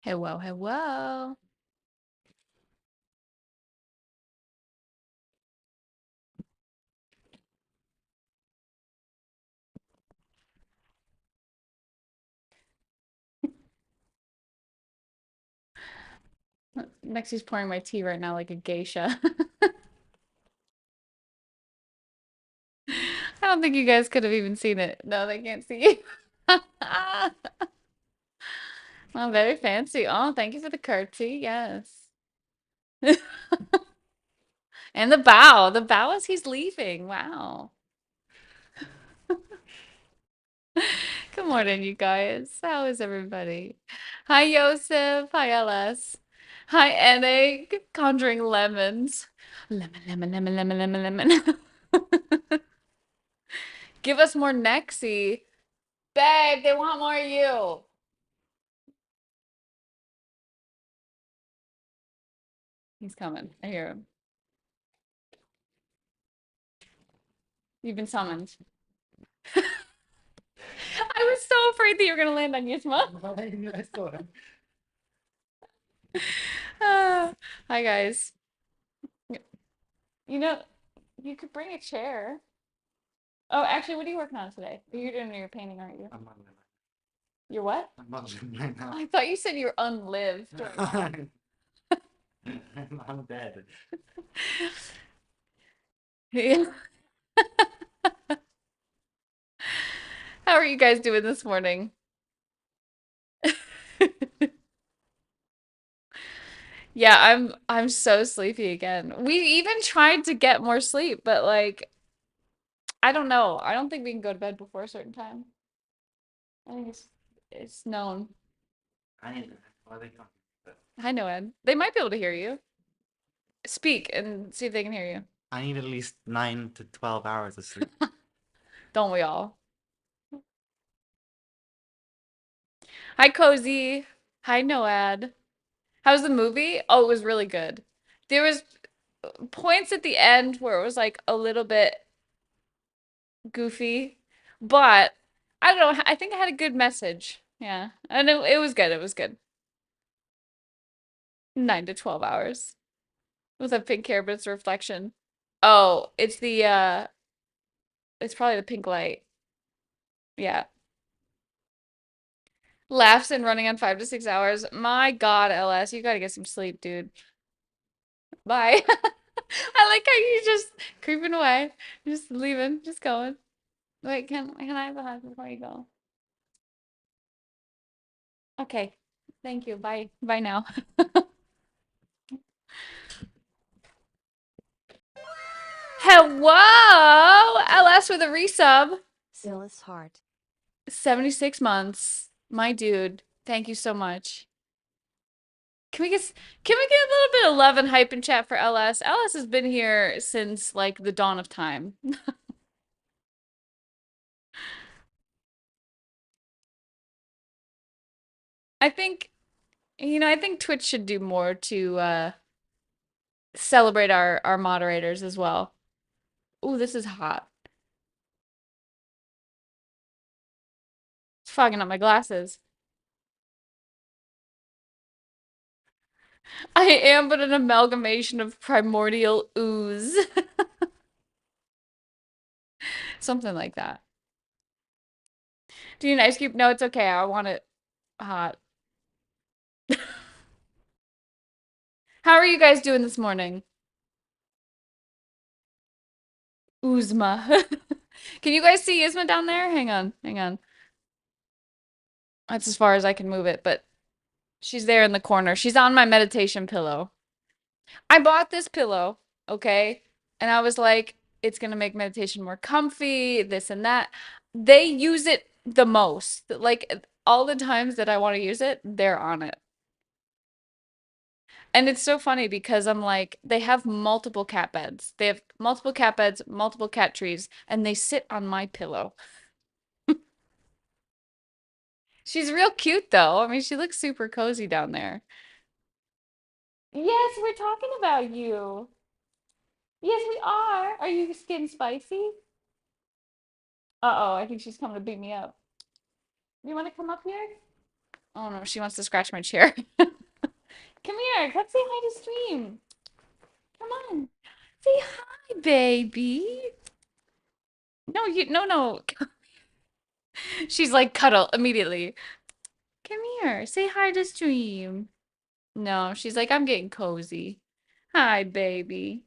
Hello, hello. Nexi's pouring my tea right now like a geisha. I don't think you guys could have even seen it. No, they can't see. Oh, very fancy. Oh, thank you for the curtsy. Yes. And the bow. The bow as he's leaving. Wow. Good morning, you guys. How is everybody? Hi, Yosef. Hi, LS. Hi, Ennig. Conjuring lemons. Lemon, lemon, lemon, lemon, lemon, lemon. Give us more Nexi. Babe, they want more of you. He's coming. I hear him. You've been summoned. I was so afraid that you were gonna land on Yisma. I saw him. Hi guys. You know, you could bring a chair. Oh, actually, what are you working on today? You're doing your painting, aren't you? I'm on the You're what? I'm on the right now. I thought you said you were unlived right now. I'm dead. Yeah. How are you guys doing this morning? Yeah, I'm so sleepy again. We even tried to get more sleep, but like I don't know. I don't think we can go to bed before a certain time. I think it's known. I need why they can't. I know, Ed. They might be able to hear you. Speak and see if they can hear you. I need at least 9 to 12 hours of sleep. Don't we all? Hi, Cozy. Hi, Noad. How's the movie? Oh, it was really good. There was points at the end where it was like a little bit goofy, but I don't know. I think it had a good message. Yeah, and it was good. It was good. 9 to 12 hours with a pink hair, but it's a reflection. Oh, it's probably the pink light. Yeah. Laughs and running on 5 to 6 hours. My God, LS, you gotta get some sleep, dude. Bye. I like how you just creeping away, just leaving, just going. Wait, can I have a hug before you go? Okay. Thank you. Bye. Bye now. Hello, LS with a resub. Zillus Heart. 76 months. My dude. Thank you so much. Can we get can we get a little bit of love and hype in chat for LS? LS has been here since like the dawn of time. I think I think Twitch should do more to celebrate our moderators as well. Ooh, this is hot. It's fogging up my glasses. I am but an amalgamation of primordial ooze. Something like that. Do you need an ice cube? No, it's okay. I want it hot. How are you guys doing this morning? Uzma. Can you guys see Yzma down there? Hang on, hang on. That's as far as I can move it, but she's there in the corner. She's on my meditation pillow. I bought this pillow, okay? And I was like, it's gonna make meditation more comfy, this and that. They use it the most. Like all the times that I want to use it, they're on it. And it's so funny because I'm like, they have multiple cat beds. They have multiple cat beds, multiple cat trees, and they sit on my pillow. She's real cute though. I mean, she looks super cozy down there. Yes, we're talking about you. Yes, we are. Are you skin spicy? Uh-oh, I think she's coming to beat me up. You want to come up here? Oh no, she wants to scratch my chair. Come here, come say hi to stream. Come on. Say hi, baby. No, no. She's like cuddle immediately. Come here, say hi to stream. No, she's like, I'm getting cozy. Hi, baby.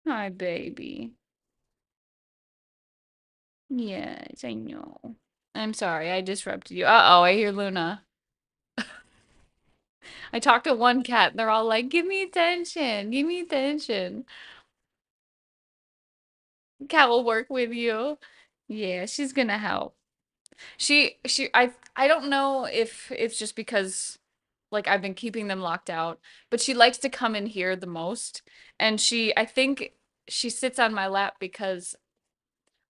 Hi, baby. Yes, I know. I'm sorry, I disrupted you. Uh-oh, I hear Luna. I talked to one cat, and they're all like, give me attention, give me attention. Cat will work with you. Yeah, she's gonna help. I don't know if it's just because like I've been keeping them locked out, but she likes to come in here the most. And I think she sits on my lap because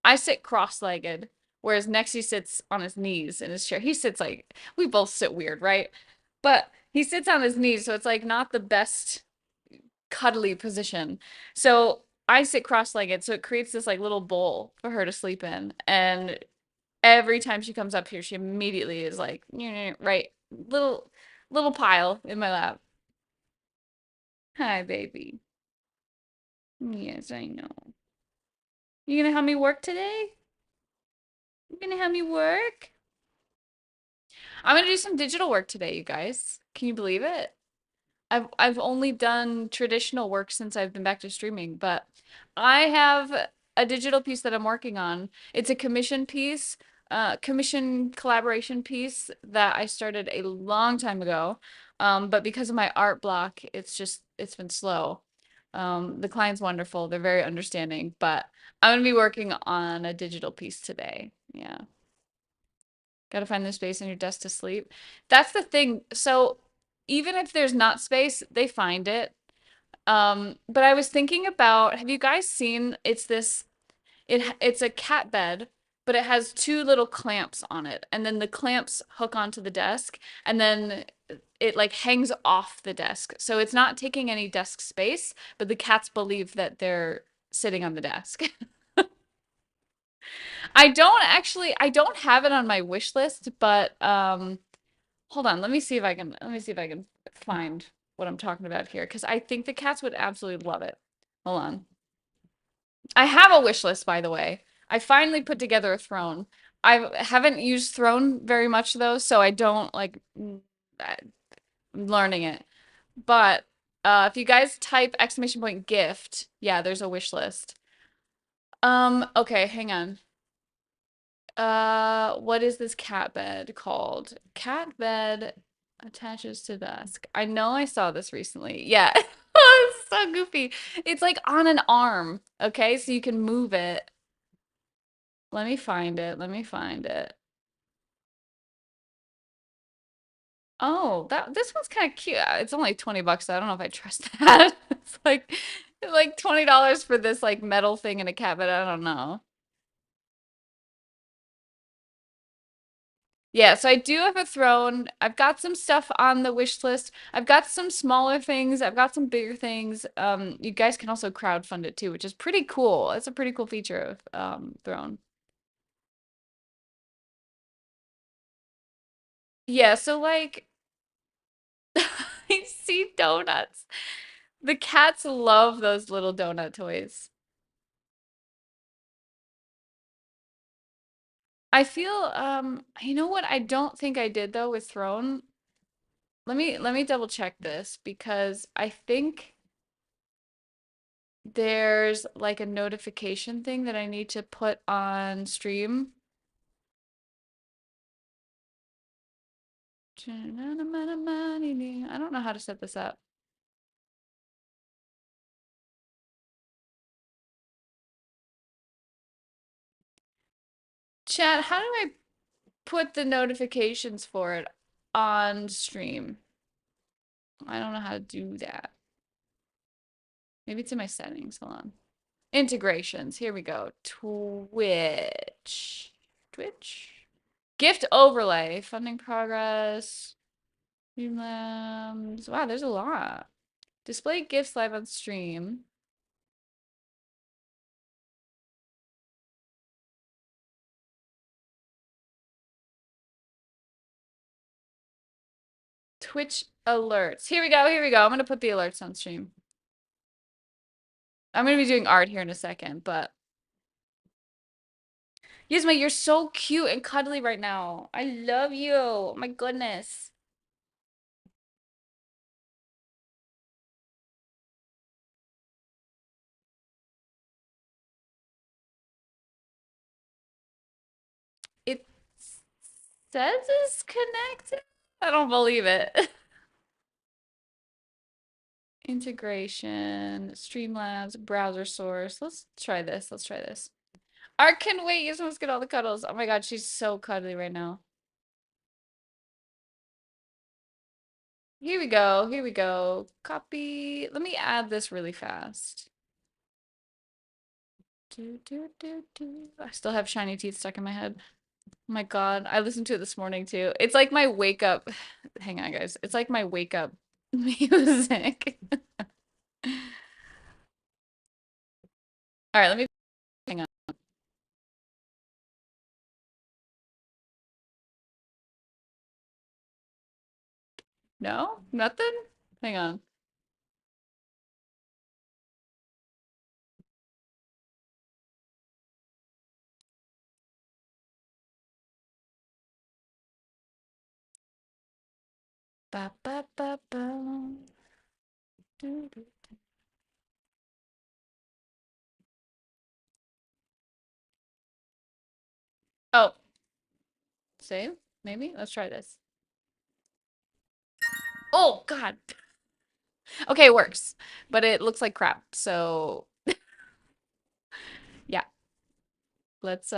I sit cross-legged, whereas Nexi sits on his knees in his chair. He sits like we both sit weird, right? But he sits on his knees, so it's like not the best cuddly position. So I sit cross-legged, so it creates this like little bowl for her to sleep in. And every time she comes up here, she immediately is like, right, little pile in my lap. Hi, baby. Yes, I know. You gonna help me work today? You gonna help me work? I'm gonna do some digital work today, you guys. Can you believe it? I've only done traditional work since I've been back to streaming, but I have a digital piece that I'm working on. It's a commission piece, commission collaboration piece that I started a long time ago. But because of my art block, it's been slow. The client's wonderful. They're very understanding, but I'm gonna be working on a digital piece today. Yeah. Gotta find the space on your desk to sleep. That's the thing. So even if there's not space, they find it. But I was thinking about, have you guys seen it's a cat bed, but it has two little clamps on it, and then the clamps hook onto the desk, and then it like hangs off the desk. So it's not taking any desk space, but the cats believe that they're sitting on the desk. I don't have it on my wish list, but hold on, let me see if I can find what I'm talking about here because I think the cats would absolutely love it. Hold on. I have a wish list, by the way. I finally put together a throne. I haven't used throne very much though, so I don't like I'm learning it. But if you guys type exclamation point gift, yeah, there's a wish list. Okay, hang on. What is this cat bed called? Cat bed attaches to desk. I know I saw this recently. Yeah. It's so goofy. It's like on an arm, okay? So you can move it. Let me find it. Let me find it. Oh, that this one's kind of cute. It's only 20 bucks, so I don't know if I trust that. It's like $20 for this like metal thing in a cat bed. I don't know. Yeah, so I do have a throne. I've got some stuff on the wish list. I've got some smaller things. I've got some bigger things. You guys can also crowdfund it too, which is pretty cool. It's a pretty cool feature of Throne. Yeah, so like I see donuts. The cats love those little donut toys. I feel you know what I don't think I did though with Throne? Let me double check this because I think there's like a notification thing that I need to put on stream. I don't know how to set this up. Chat, how do I put the notifications for it on stream? I don't know how to do that. Maybe it's in my settings. Hold on. Integrations. Here we go. Twitch. Twitch. Gift overlay. Funding progress. Streamlabs. Wow, there's a lot. Display gifts live on stream. Twitch alerts. Here we go. Here we go. I'm gonna put the alerts on stream. I'm gonna be doing art here in a second, but Yasma, you're so cute and cuddly right now. I love you. Oh my goodness. It says it's connected. I don't believe it. Integration, Streamlabs, browser source. Let's try this. Let's try this. Art can wait. You supposed to get all the cuddles. Oh my god, she's so cuddly right now. Here we go. Here we go. Copy. Let me add this really fast. I still have shiny teeth stuck in my head. Oh my god, I listened to it this morning too. It's like my wake up. Hang on, guys. It's like my wake up music. All right, let me hang on. No? Nothing? Hang on. Ba ba ba ba. Do. Oh, save? Maybe? Let's try this. Oh, God. Okay, it works. But it looks like crap. So, yeah. Let's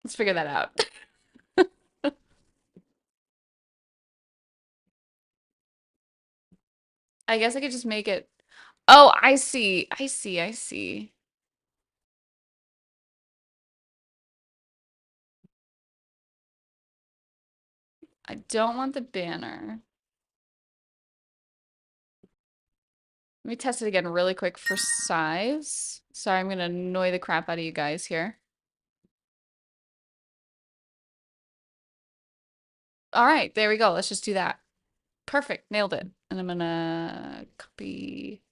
figure that out. I guess I could just make it. Oh, I see. I see. I see. I don't want the banner. Let me test it again really quick for size. Sorry, I'm gonna annoy the crap out of you guys here. All right, there we go. Let's just do that. Perfect, nailed it. And I'm gonna copy.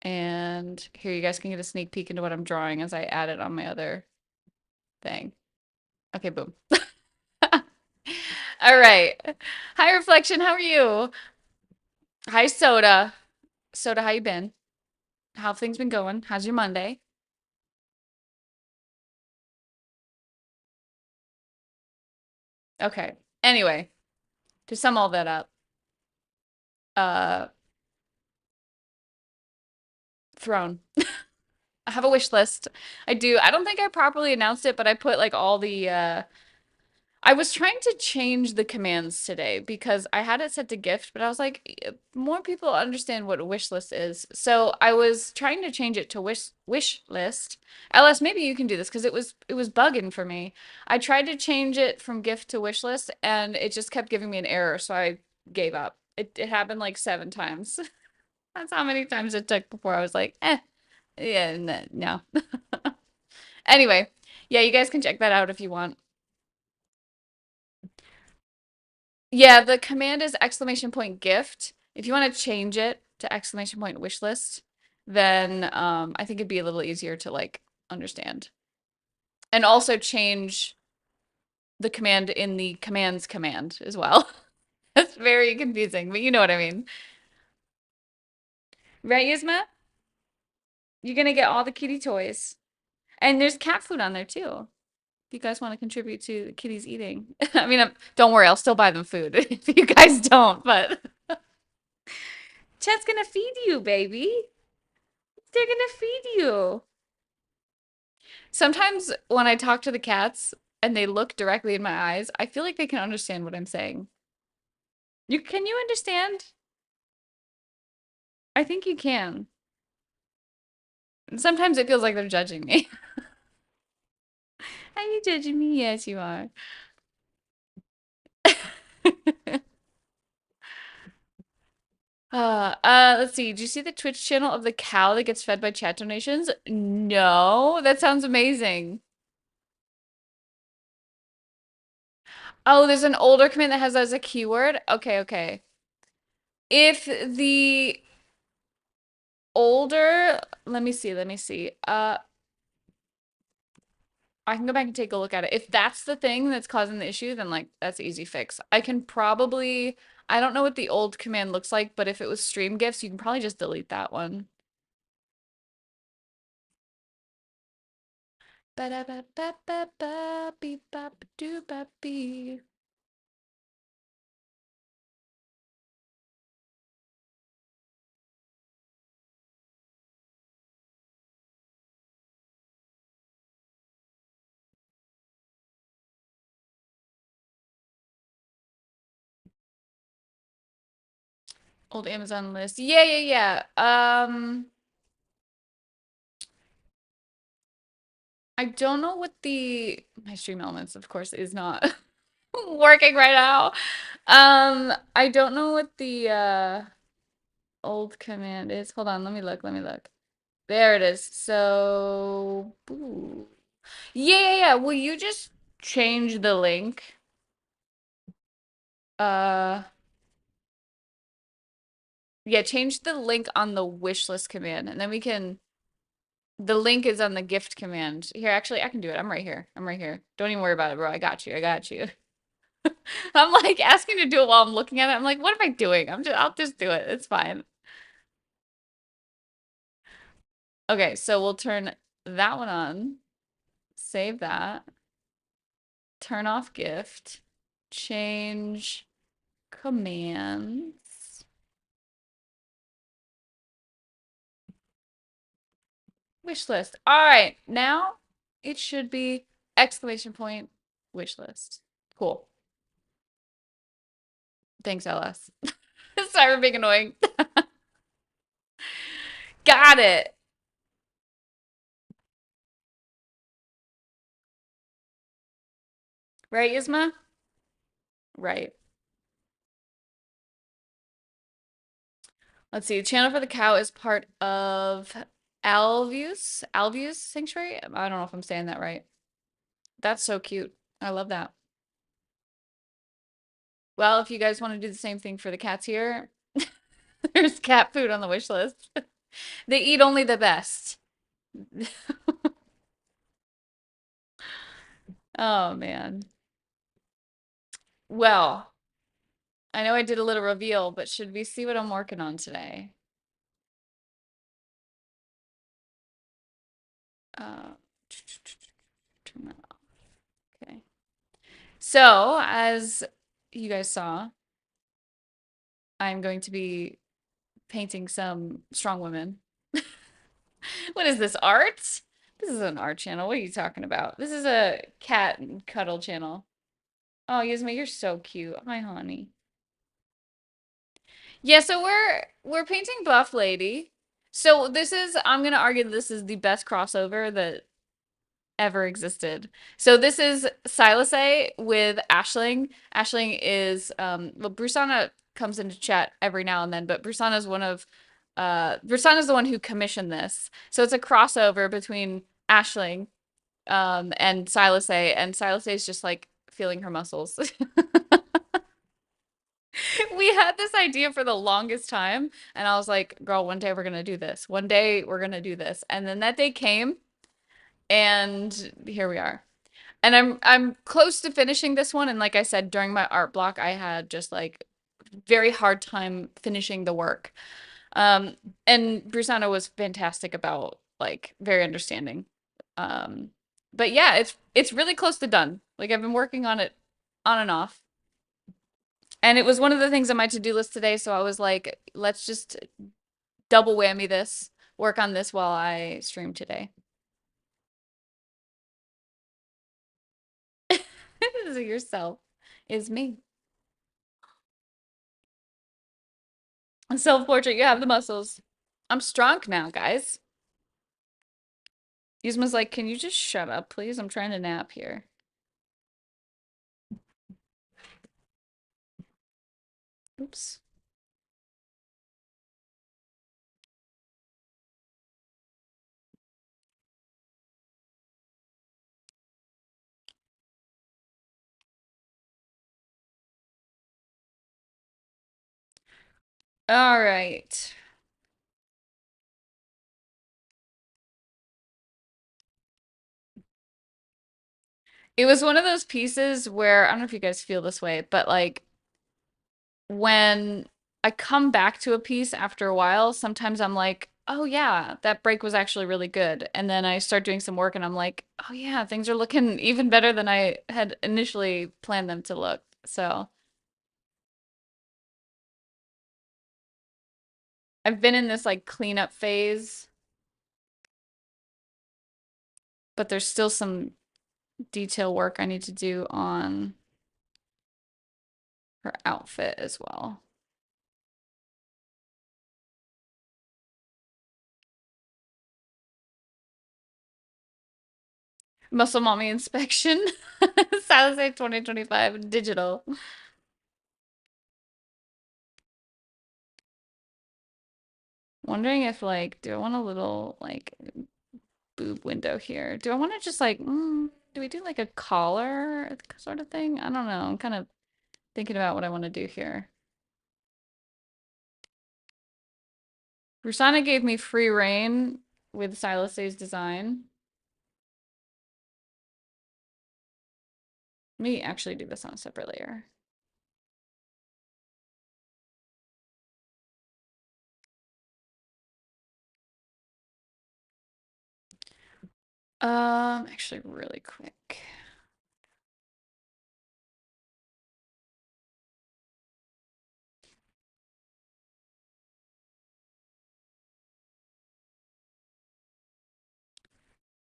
And here you guys can get a sneak peek into what I'm drawing as I add it on my other thing. Okay, boom. All right. Hi, Reflection. How are you? Hi, Soda. Soda, how you been? How have things been going? How's your Monday? Okay. Anyway, to sum all that up, uh, Throne. I have a wish list. I do. I don't think I properly announced it, but I put like all the I was trying to change the commands today because I had it set to gift, but I was like, more people understand what a wish list is. So I was trying to change it to wish list. LS, maybe you can do this because it was bugging for me. I tried to change it from gift to wish list and it just kept giving me an error, so I gave up. It happened like 7 times. That's how many times it took before I was like, yeah, no. Anyway, yeah, you guys can check that out if you want. Yeah, the command is exclamation point gift. If you want to change it to exclamation point wish list, then I think it'd be a little easier to like understand. And also change the command in the commands command as well. That's very confusing, but you know what I mean. Right, Yasma? You're gonna get all the kitty toys. And there's cat food on there too. If you guys want to contribute to the kitties eating. I mean, don't worry, I'll still buy them food if you guys don't, but Chet's gonna feed you, baby. They're gonna feed you. Sometimes when I talk to the cats and they look directly in my eyes, I feel like they can understand what I'm saying. Can you understand? I think you can. Sometimes it feels like they're judging me. Are you judging me? Yes, you are. Let's see. Do you see the Twitch channel of the cow that gets fed by chat donations? No, that sounds amazing. Oh, there's an older command that has that as a keyword. Okay, okay. If the older, let me see, let me see. I can go back and take a look at it. If that's the thing that's causing the issue, then like that's easy fix. I can probably, I don't know what the old command looks like, but if it was stream gifts, you can probably just delete that one. Ba-da-ba-ba-ba-ba-beep-bop-doo-bop-bee. Old Amazon list. Yeah, yeah, yeah. I don't know what the my stream elements, of course, is not working right now. I don't know what the old command is. Hold on, let me look, let me look. There it is. So, ooh. Yeah, yeah, yeah. Will you just change the link? Uh, yeah, change the link on the wish list command, and then we can. The link is on the gift command. Here, actually, I can do it. I'm right here. I'm right here. Don't even worry about it, bro. I got you. I got you. I'm like asking to do it while I'm looking at it. I'm like, what am I doing? I'll just do it. It's fine. Okay, so we'll turn that one on. Save that. Turn off gift. Change commands. Wish list. All right, now it should be exclamation point wish list. Cool. Thanks, LS. Sorry for being annoying. Got it. Right, Yasma? Right. Let's see. The channel for the cow is part of Alvius Sanctuary. I don't know if I'm saying that right. That's so cute. I love that. Well, if you guys want to do the same thing for the cats here, there's cat food on the wish list. They eat only the best. Oh man. Well, I know I did a little reveal, but should we see what I'm working on today? Uh, turn that off. Okay. So, as you guys saw, I'm going to be painting some strong women. What is this, art? This is an art channel. What are you talking about? This is a cat and cuddle channel. Oh, Yasmin, you're so cute. Hi, honey. Yeah, so we're painting Buff Lady. So this is I'm gonna argue this is the best crossover that ever existed. So this is Silasay with Ashling. Ashling is well, Brusana comes into chat every now and then, but Brusana is one of Brusana is the one who commissioned this. So it's a crossover between Ashling and Silasay, and Silasay is just like feeling her muscles. We had this idea for the longest time, and I was like, girl, one day we're gonna do this. One day we're gonna do this. And then that day came, and here we are. And I'm close to finishing this one, and like I said, during my art block, I had just like very hard time finishing the work. Um, and Brusano was fantastic about like very understanding. Um, but yeah, it's really close to done. Like I've been working on it on and off. And it was one of the things on my to-do list today, so I was like, let's just double whammy this, work on this while I stream today. This is yourself is me. Self-portrait, you have the muscles. I'm strong now, guys. Yuzma's like, can you just shut up, please? I'm trying to nap here. Oops. All right. It was one of those pieces where I don't know if you guys feel this way, but like when I come back to a piece after a while, sometimes I'm like, oh yeah, that break was actually really good. And then I start doing some work and I'm like, oh yeah, things are looking even better than I had initially planned them to look. So I've been in this like cleanup phase, but there's still some detail work I need to do on her outfit as well. Muscle Mommy inspection. Saturday 2025 digital. Wondering if like, do I want a little like boob window here? Do I want to just like, do we do like a collar sort of thing? I don't know. I'm kind of thinking about what I want to do here. Rusana gave me free reign with Silas's design. Let me actually do this on a separate layer. Actually really quick.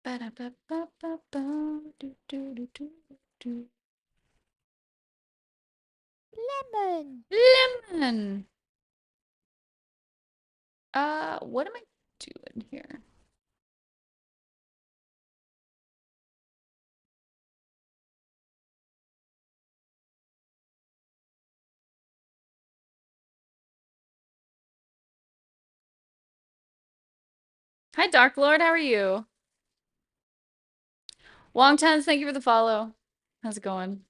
Ba-da-ba-ba-ba-ba, do. Lemon. Lemon. What am I doing here? Hi, Dark Lord. How are you? Long Tens, thank you for the follow. How's it going?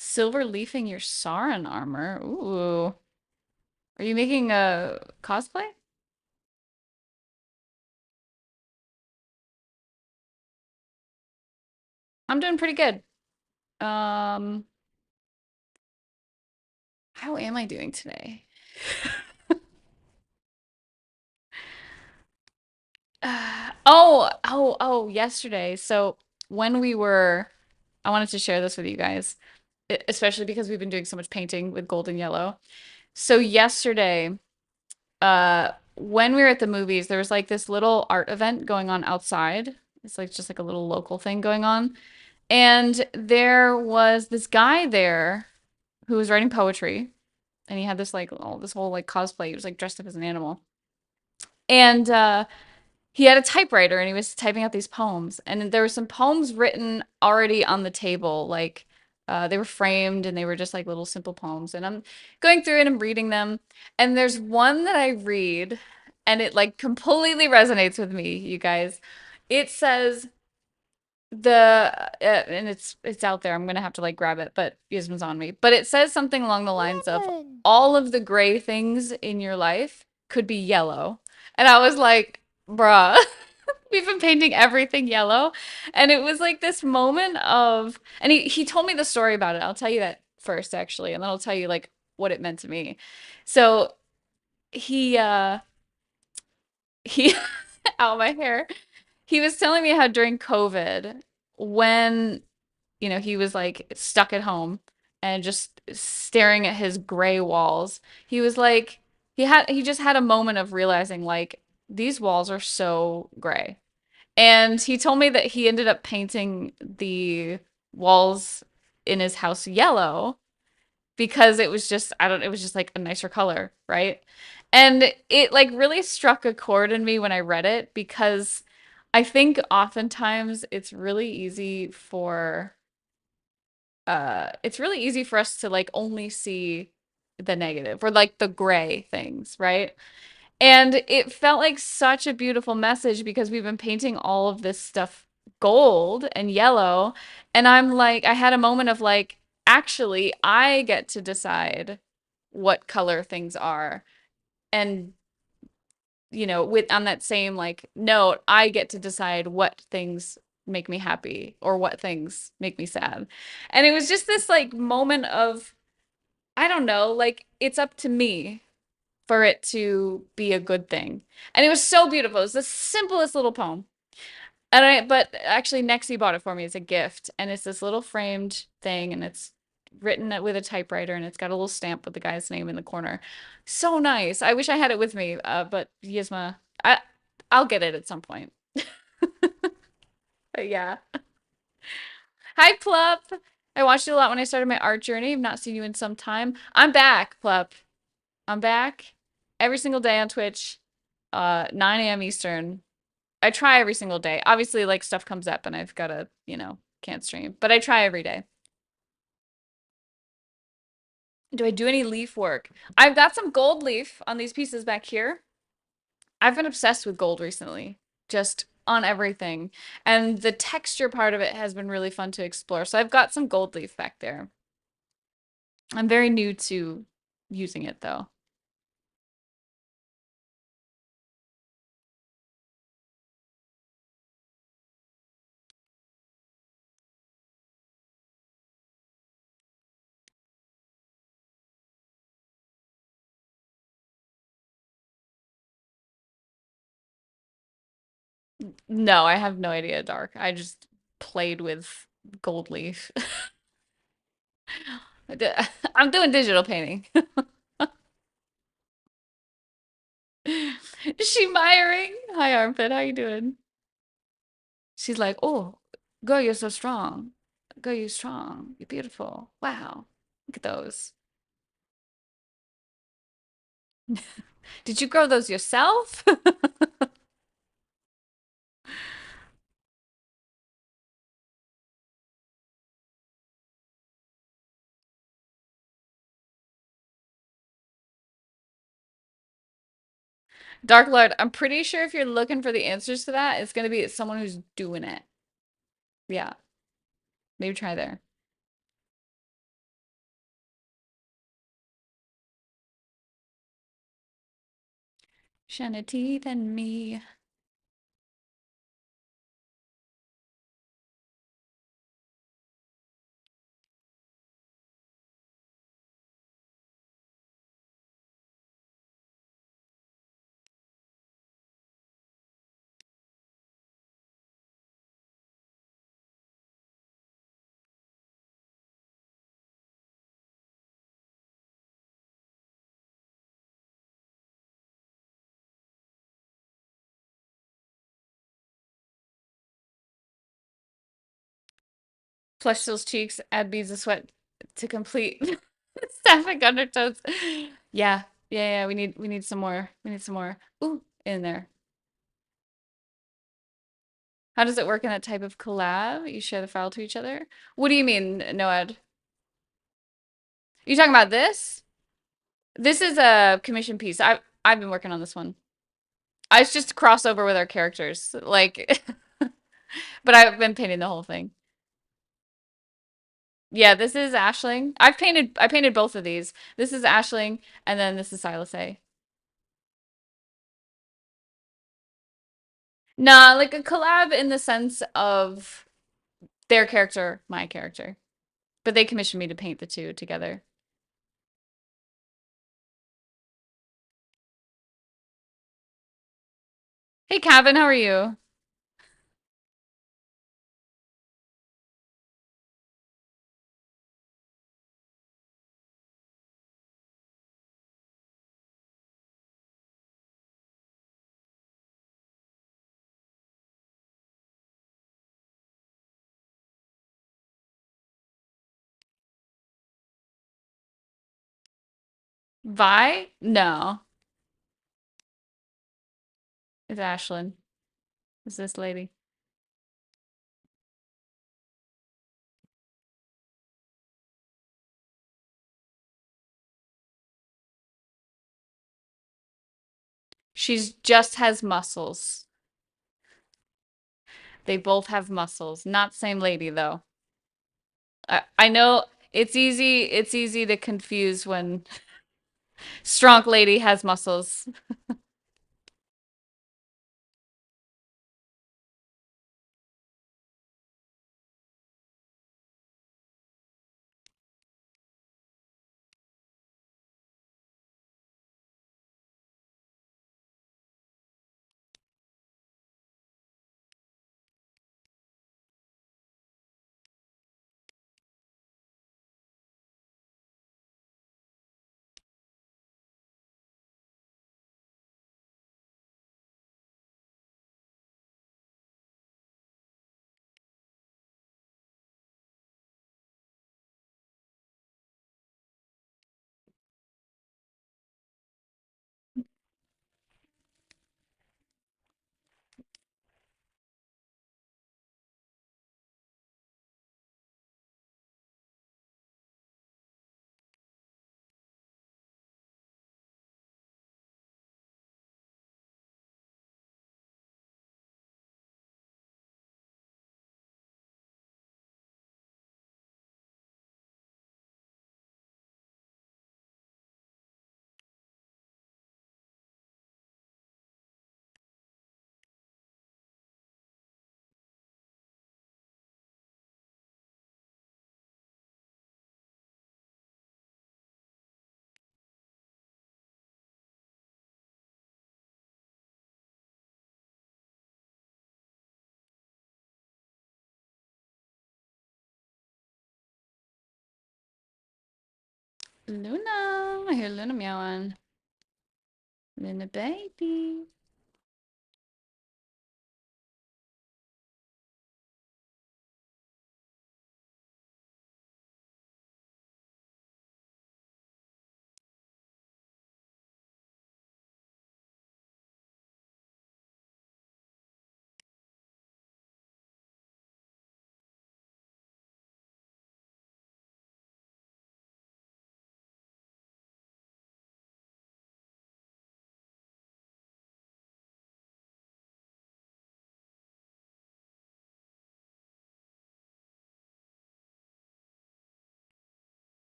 Silver leafing your Sauron armor. Ooh. Are you making a cosplay? I'm doing pretty good. Um, how am I doing today? Yesterday. So when we were, I wanted to share this with you guys, especially because we've been doing so much painting with gold and yellow. So yesterday, when we were at the movies, there was like this little art event going on outside. It's like just like a little local thing going on. And there was this guy there who was writing poetry, and he had this like all this whole like cosplay. He was like dressed up as an animal. And he had a typewriter and he was typing out these poems. And there were some poems written already on the table, like they were framed and they were just like little simple poems. And I'm going through and I'm reading them. And there's one that I read and it like completely resonates with me, you guys. It says and it's out there. I'm gonna have to like grab it, but Yasmin's on me. But it says something along the lines of Lemon. all of the gray things in your life could be yellow. And I was like, bruh, we've been painting everything yellow. And it was like this moment of, and he told me the story about it. I'll tell you that first, actually, and then I'll tell you like what it meant to me. So he out my hair. He was telling me how during COVID, when he was like stuck at home and just staring at his gray walls, he was like he just had a moment of realizing like these walls are so gray. And he told me that he ended up painting the walls in his house yellow because it was just I don't it was just like a nicer color, right? And it like really struck a chord in me when I read it because I think oftentimes it's really easy for us to like only see the negative or like the gray things, right? And it felt like such a beautiful message because we've been painting all of this stuff gold and yellow. And I'm like, I had a moment of like, actually, I get to decide what color things are. And, with on that same like note, I get to decide what things make me happy or what things make me sad. And it was just this like moment of, I don't know, like it's up to me for it to be a good thing. And it was so beautiful. It was the simplest little poem. But actually Nexie bought it for me as a gift. And it's this little framed thing and it's written with a typewriter and it's got a little stamp with the guy's name in the corner. So nice. I wish I had it with me. But Yisma, I'll get it at some point. But yeah. Hi, Plup. I watched you a lot when I started my art journey. I've not seen you in some time. I'm back, Plup. I'm back every single day on Twitch, 9 a.m. Eastern. I try every single day. Obviously, like stuff comes up and I've got to, can't stream, but I try every day. Do I do any leaf work? I've got some gold leaf on these pieces back here. I've been obsessed with gold recently, just on everything. And the texture part of it has been really fun to explore. So I've got some gold leaf back there. I'm very new to using it though. No, I have no idea, Dark. I just played with gold leaf. I'm doing digital painting. Is she miring? Hi, Armpit. How you doing? She's like, oh, girl, you're so strong. Girl, you're strong. You're beautiful. Wow. Look at those. Did you grow those yourself? Dark Lord, I'm pretty sure if you're looking for the answers to that, it's gonna be someone who's doing it. Yeah, maybe try there. Shiny teeth and me. Flush those cheeks, add beads of sweat to complete sapphic undertones. Yeah, yeah, yeah. We need some more. We need some more. Ooh, in there. How does it work in that type of collab? You share the file to each other? What do you mean, Noed? You talking about this? This is a commission piece. I've been working on this one. It's just a crossover with our characters. Like but I've been painting the whole thing. Yeah, this is Ashling. I painted both of these. This is Ashling and then this is Silas A. Nah, like a collab in the sense of their character, my character. But they commissioned me to paint the two together. Hey, Kevin, how are you? Vi? No. is Ashlyn. Is this lady. She's just has muscles. They both have muscles. Not same lady though. I know it's easy to confuse when strong lady has muscles. Luna. I hear Luna meowing. Luna baby.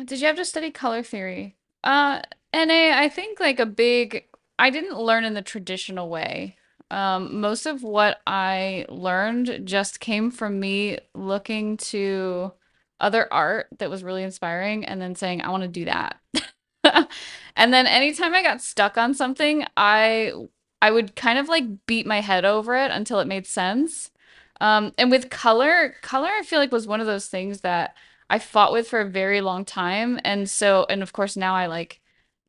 Did you have to study color theory? Uh, NA, I think like I didn't learn in the traditional way. Most of what I learned just came from me looking to other art that was really inspiring and then saying, I want to do that. And then anytime I got stuck on something, I would kind of like beat my head over it until it made sense. And with color I feel like was one of those things that I fought with for a very long time. And of course now I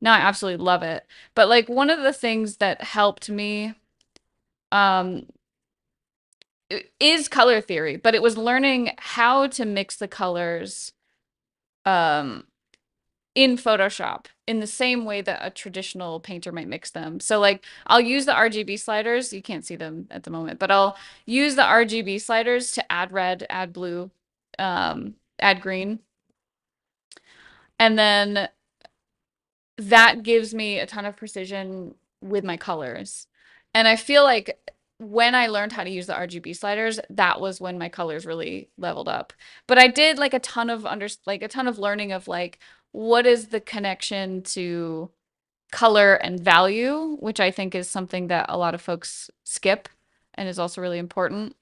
absolutely love it. But like one of the things that helped me um is color theory, but it was learning how to mix the colors um in Photoshop in the same way that a traditional painter might mix them. So like I'll use the RGB sliders. You can't see them at the moment, but I'll use the RGB sliders to add red, add blue, add green. And then that gives me a ton of precision with my colors. And I feel like when I learned how to use the RGB sliders, that was when my colors really leveled up. But I did like a ton of learning of like what is the connection to color and value, which I think is something that a lot of folks skip. and is also really important.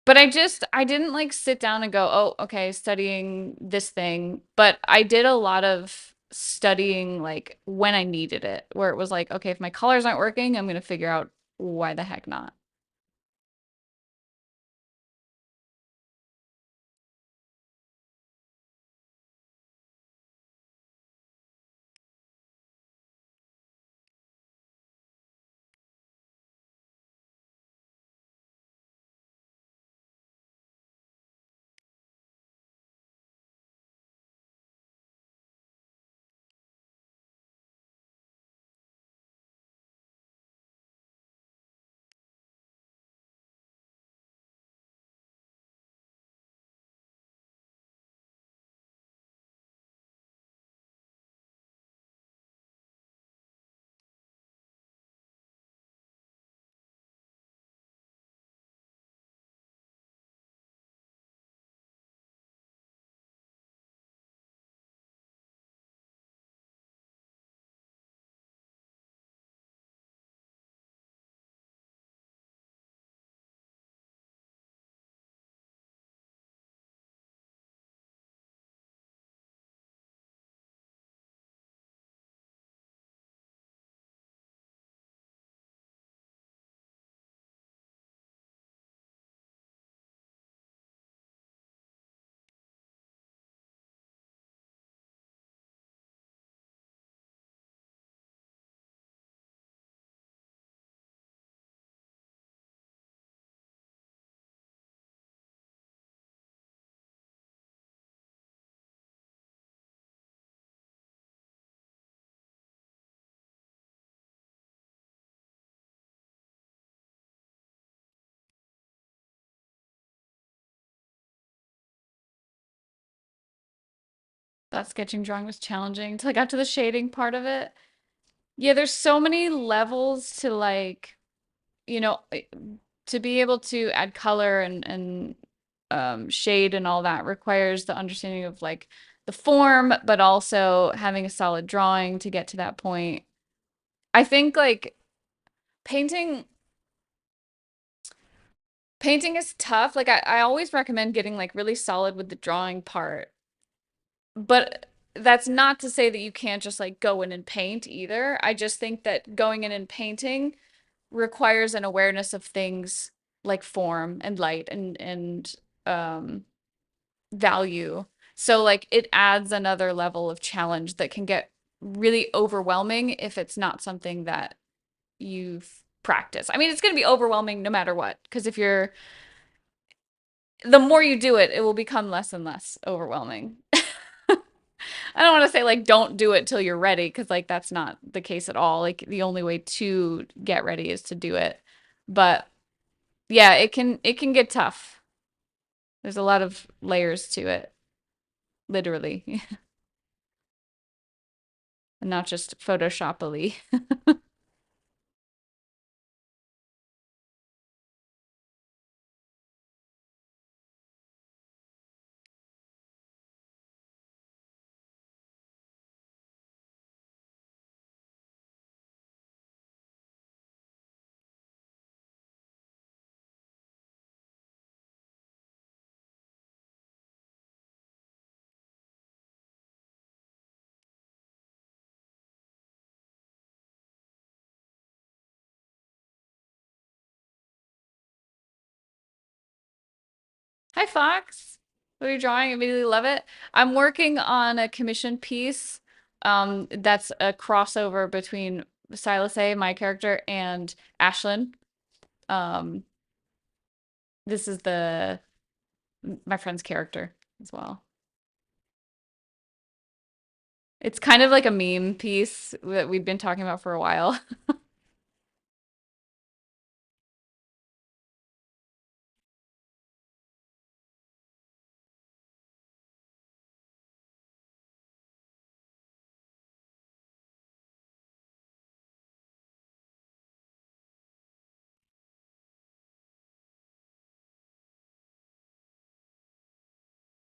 But I didn't like sit down and go, oh, okay, studying this thing. But I did a lot of studying like when I needed it, where it was like, okay, if my colors aren't working, I'm gonna figure out why the heck not. That sketching drawing was challenging until I got to the shading part of it. Yeah, there's so many levels to like, you know, to be able to add color and shade and all that requires the understanding of like the form, but also having a solid drawing to get to that point. I think like painting painting is tough. Like I always recommend getting like really solid with the drawing part. But that's not to say that you can't just like go in and paint either. I just think that going in and painting requires an awareness of things like form and light and um value. So like it adds another level of challenge that can get really overwhelming if it's not something that you've practiced. I mean, it's going to be overwhelming no matter what, because if you're the more you do it, it will become less and less overwhelming. I don't want to say like don't do it till you're ready because like that's not the case at all. Like the only way to get ready is to do it. But yeah, it can get tough. There's a lot of layers to it, literally, and not just Photoshopily. Hi, Fox. What are you drawing? Immediately love it. I'm working on a commission piece. That's a crossover between Silas A, my character, and Ashlyn. Um, this is the my friend's character as well. It's kind of like a meme piece that we've been talking about for a while.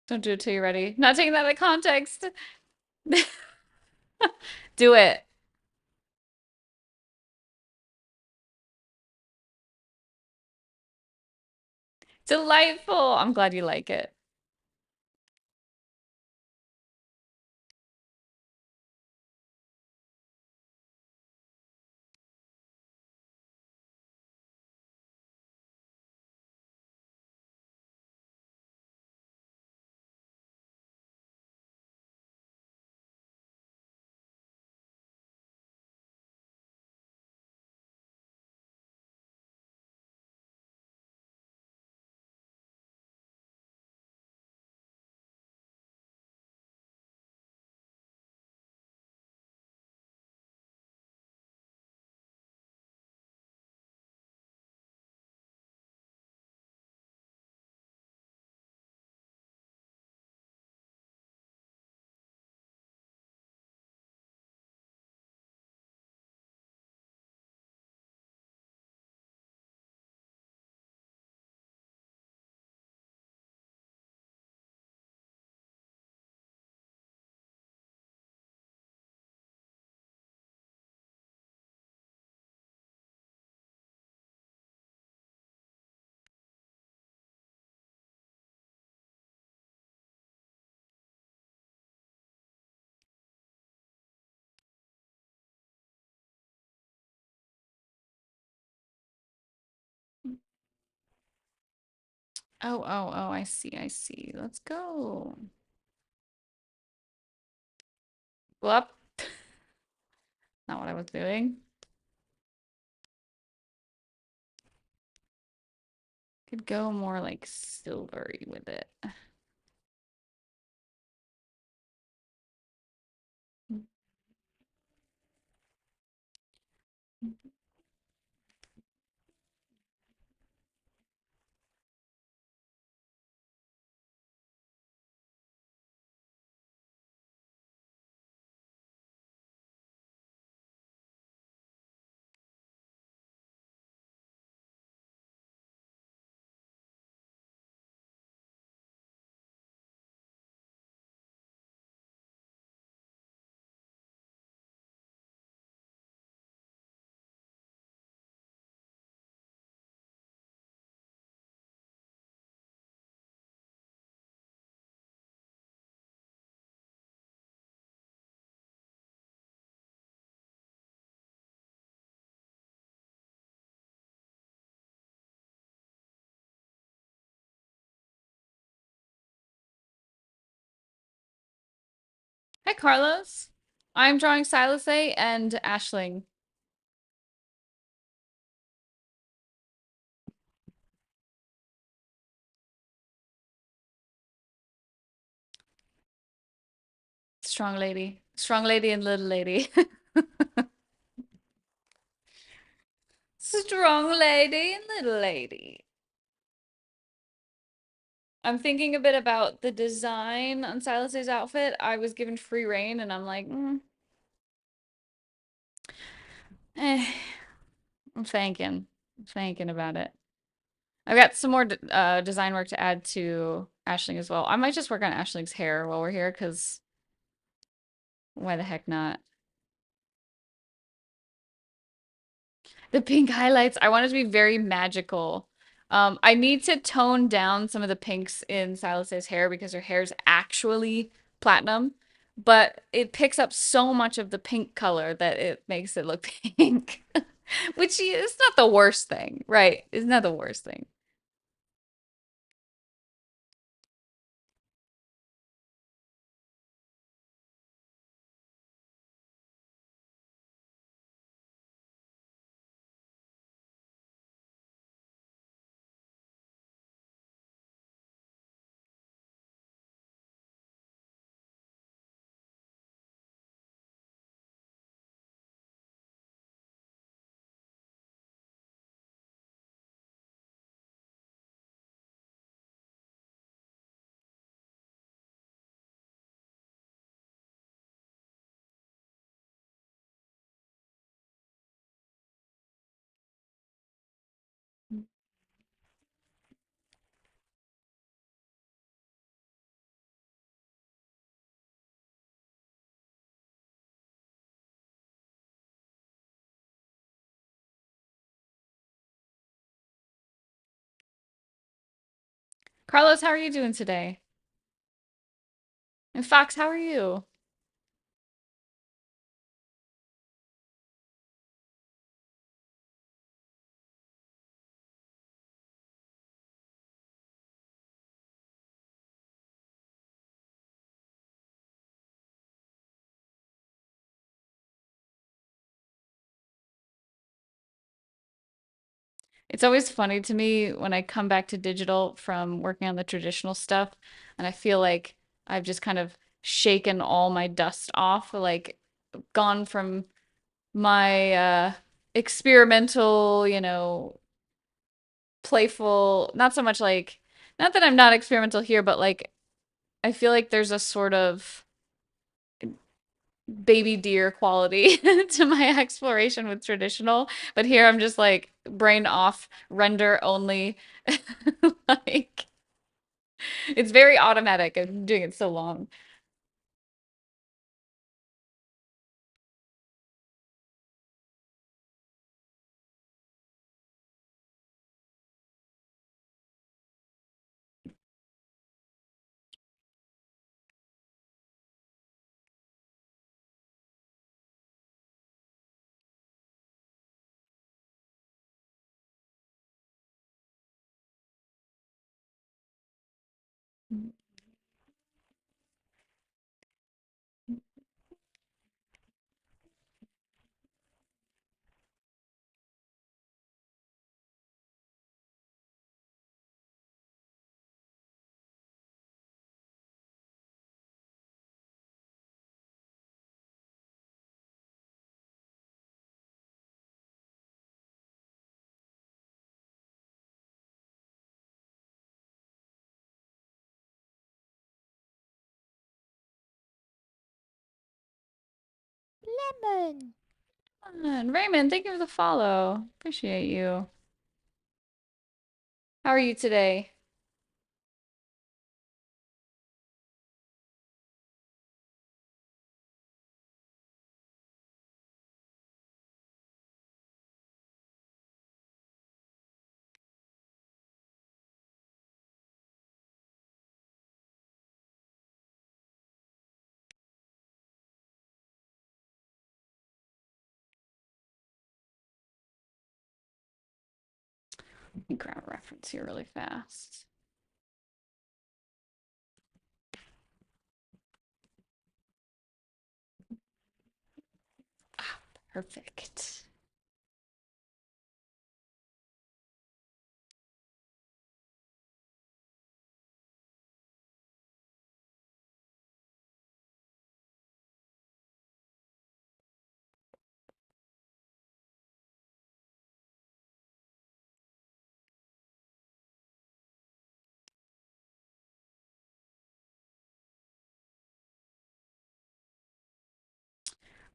Don't do it till you're ready. Not taking that out of context. Do it. Delightful. I'm glad you like it. Oh, I see, I see. Let's go. Whoop. Not what I was doing. Could go more like silvery with it. Hi, Carlos. I'm drawing Silasay and Ashling. Strong lady. Strong lady and little lady. Strong lady and little lady. I'm thinking a bit about the design on Silasay's outfit. I was given free reign and I'm like, eh. I'm thinking about it. I've got some more design work to add to Ashling as well. I might just work on Ashling's hair while we're here, because why the heck not? The pink highlights, I want it to be very magical. I need to tone down some of the pinks in Silas's hair because her hair is actually platinum, but it picks up so much of the pink color that it makes it look pink. Which is not the worst thing, right? It's not the worst thing. Carlos, how are you doing today? And Fox, how are you? It's always funny to me when I come back to digital from working on the traditional stuff, and I feel like I've just kind of shaken all my dust off, like gone from my experimental, playful, not so much like, not that I'm not experimental here, but like I feel like there's a sort of baby deer quality to my exploration with traditional, but here I'm just like brain off, render only. Like it's very automatic. I've been doing it so long. Lemon. And Raymond, thank you for the follow. Appreciate you. How are you today? Let me grab a reference here really fast. Perfect.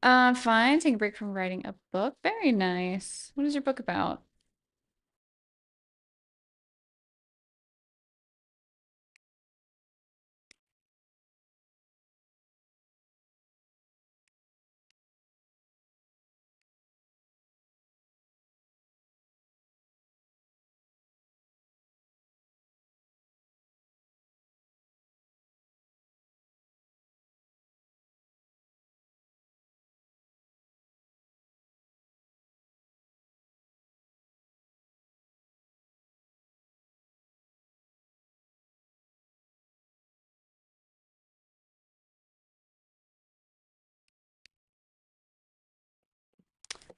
Fine. Take a break from writing a book. Very nice. What is your book about?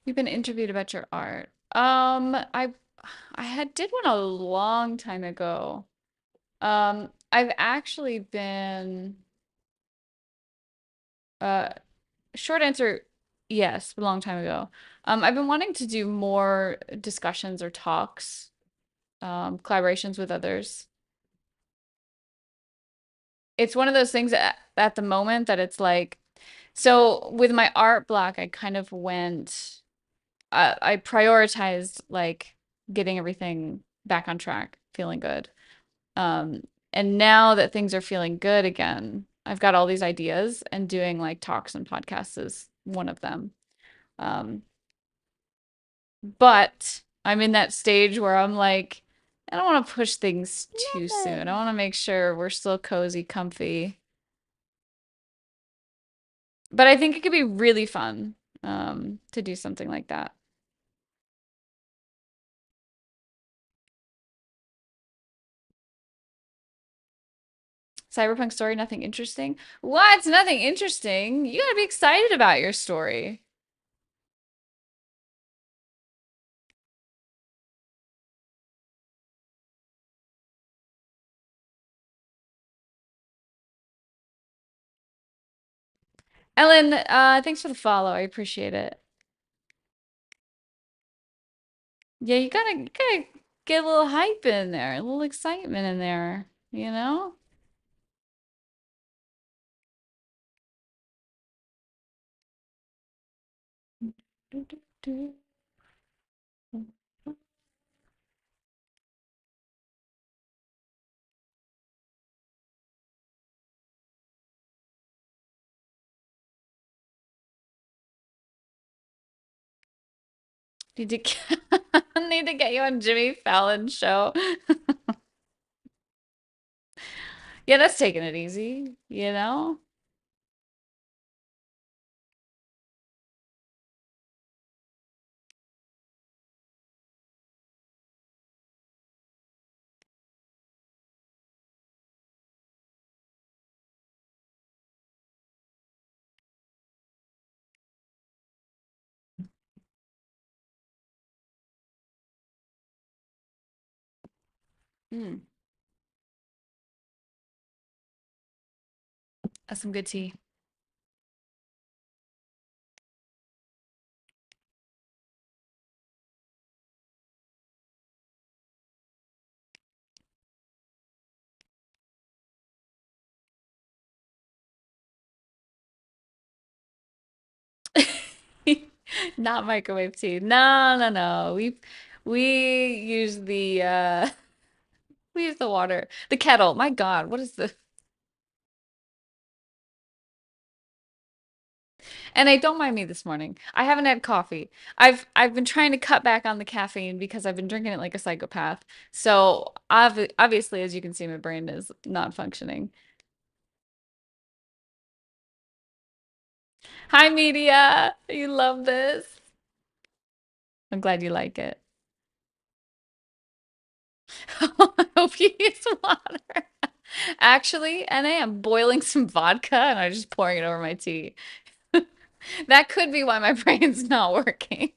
You've been interviewed about your art. I had did one a long time ago. I've actually been uh short answer, yes, a long time ago. I've been wanting to do more discussions or talks, collaborations with others. It's one of those things at the moment that it's like, so with my art block, I kind of went, I prioritized like getting everything back on track, feeling good. Um, and now that things are feeling good again, I've got all these ideas, and doing like talks and podcasts is one of them. Um, but I'm in that stage where I'm like, I don't want to push things too soon. I Lemon. want to make sure we're still cozy, comfy. But I think it could be really fun to do something like that. Cyberpunk story, nothing interesting. What? Nothing interesting? You gotta be excited about your story. Ellen, thanks for the follow. I appreciate it. Yeah, you gotta get a little hype in there, a little excitement in there, you know? Need to need to get you on Jimmy Fallon's show. Yeah, that's taking it easy, you know? Mm, that's some good tea. Not microwave tea. No, no, no. We use the we use the water. The kettle. My God, what is the And I don't mind me this morning. I haven't had coffee. I've been trying to cut back on the caffeine because I've been drinking it like a psychopath. So obviously, as you can see, my brain is not functioning. Hi, media. You love this. I'm glad you like it. I hope you use water. Actually, NA, I'm boiling some vodka and I'm just pouring it over my tea. That could be why my brain's not working.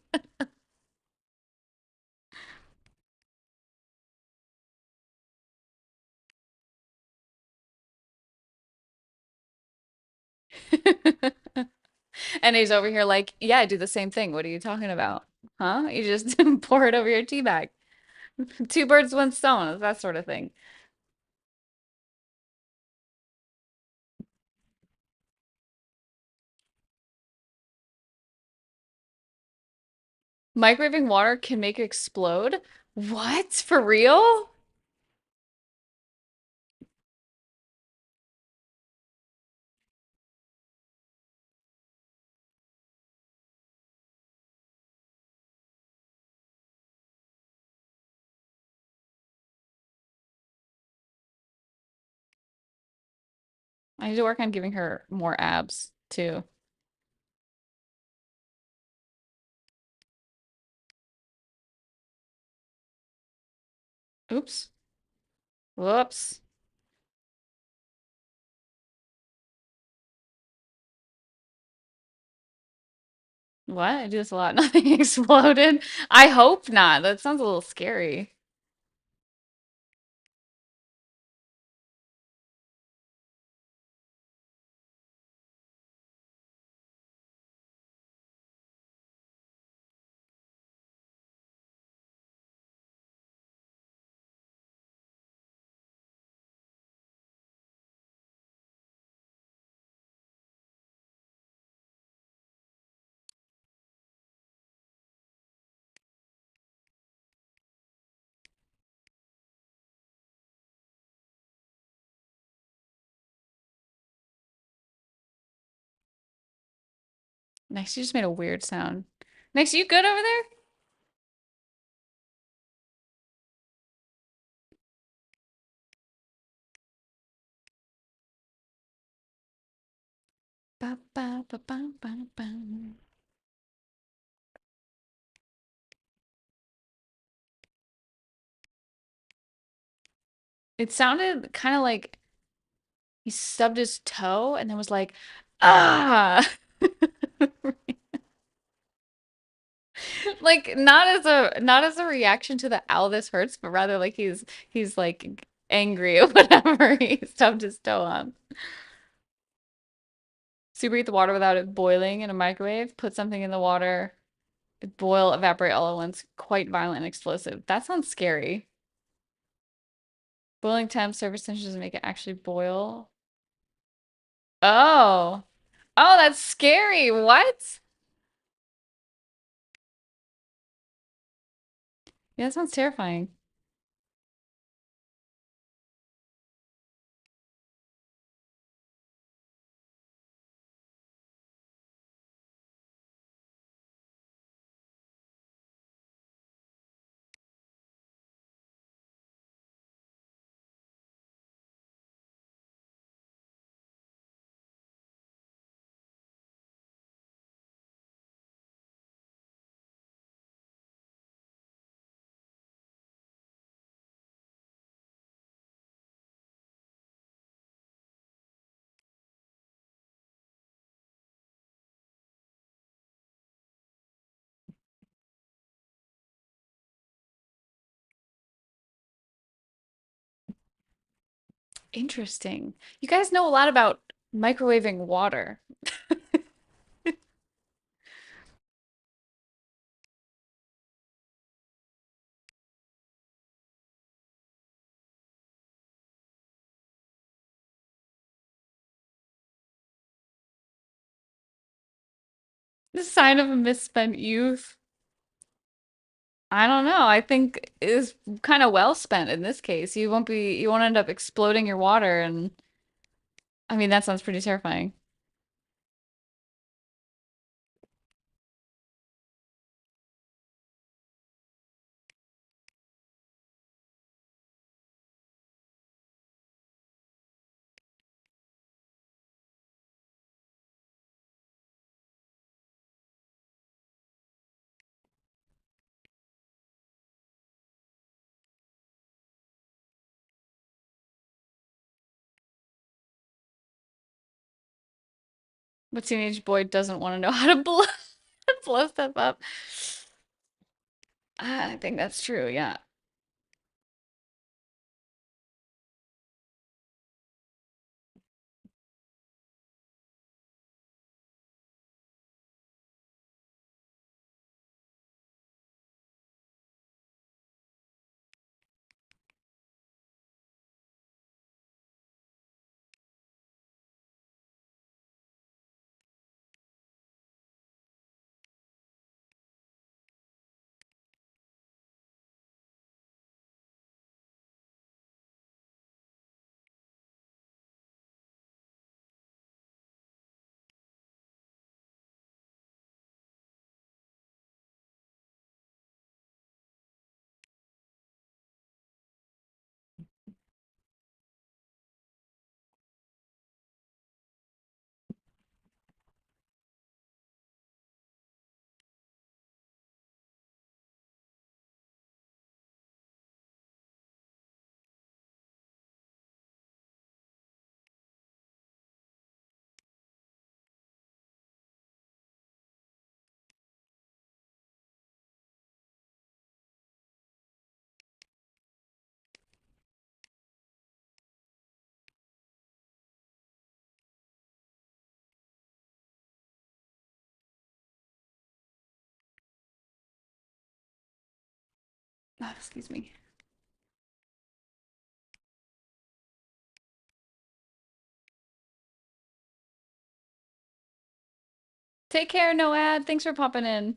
And he's over here like, yeah, I do the same thing. What are you talking about? Huh? You just pour it over your tea bag. Two birds, one stone, that sort of thing. Microwaving water can make it explode? What? For real? I need to work on giving her more abs too. Oops. Whoops. What? I do this a lot. Nothing exploded. I hope not. That sounds a little scary. Next, you just made a weird sound. Next, you good over there? Ba-ba-bum-bum-bum. It sounded kind of like he stubbed his toe and then was like, ah. Like not as a reaction to the ow this hurts, but rather like he's like angry at whatever he stubbed his toe on. Superheat the water without it boiling in a microwave. Put something in the water, boil, evaporate all at once. Quite violent and explosive. That sounds scary. Boiling temp, surface tension doesn't make it actually boil. Oh. Oh, that's scary. What? Yeah, that sounds terrifying. Interesting. You guys know a lot about microwaving water. The sign of a misspent youth. I don't know. I think is kind of well spent in this case. You won't end up exploding your water and I mean that sounds pretty terrifying. But teenage boy doesn't want to know how to blow blow stuff up. I think that's true, yeah. Oh, excuse me. Take care, Noad. Thanks for popping in.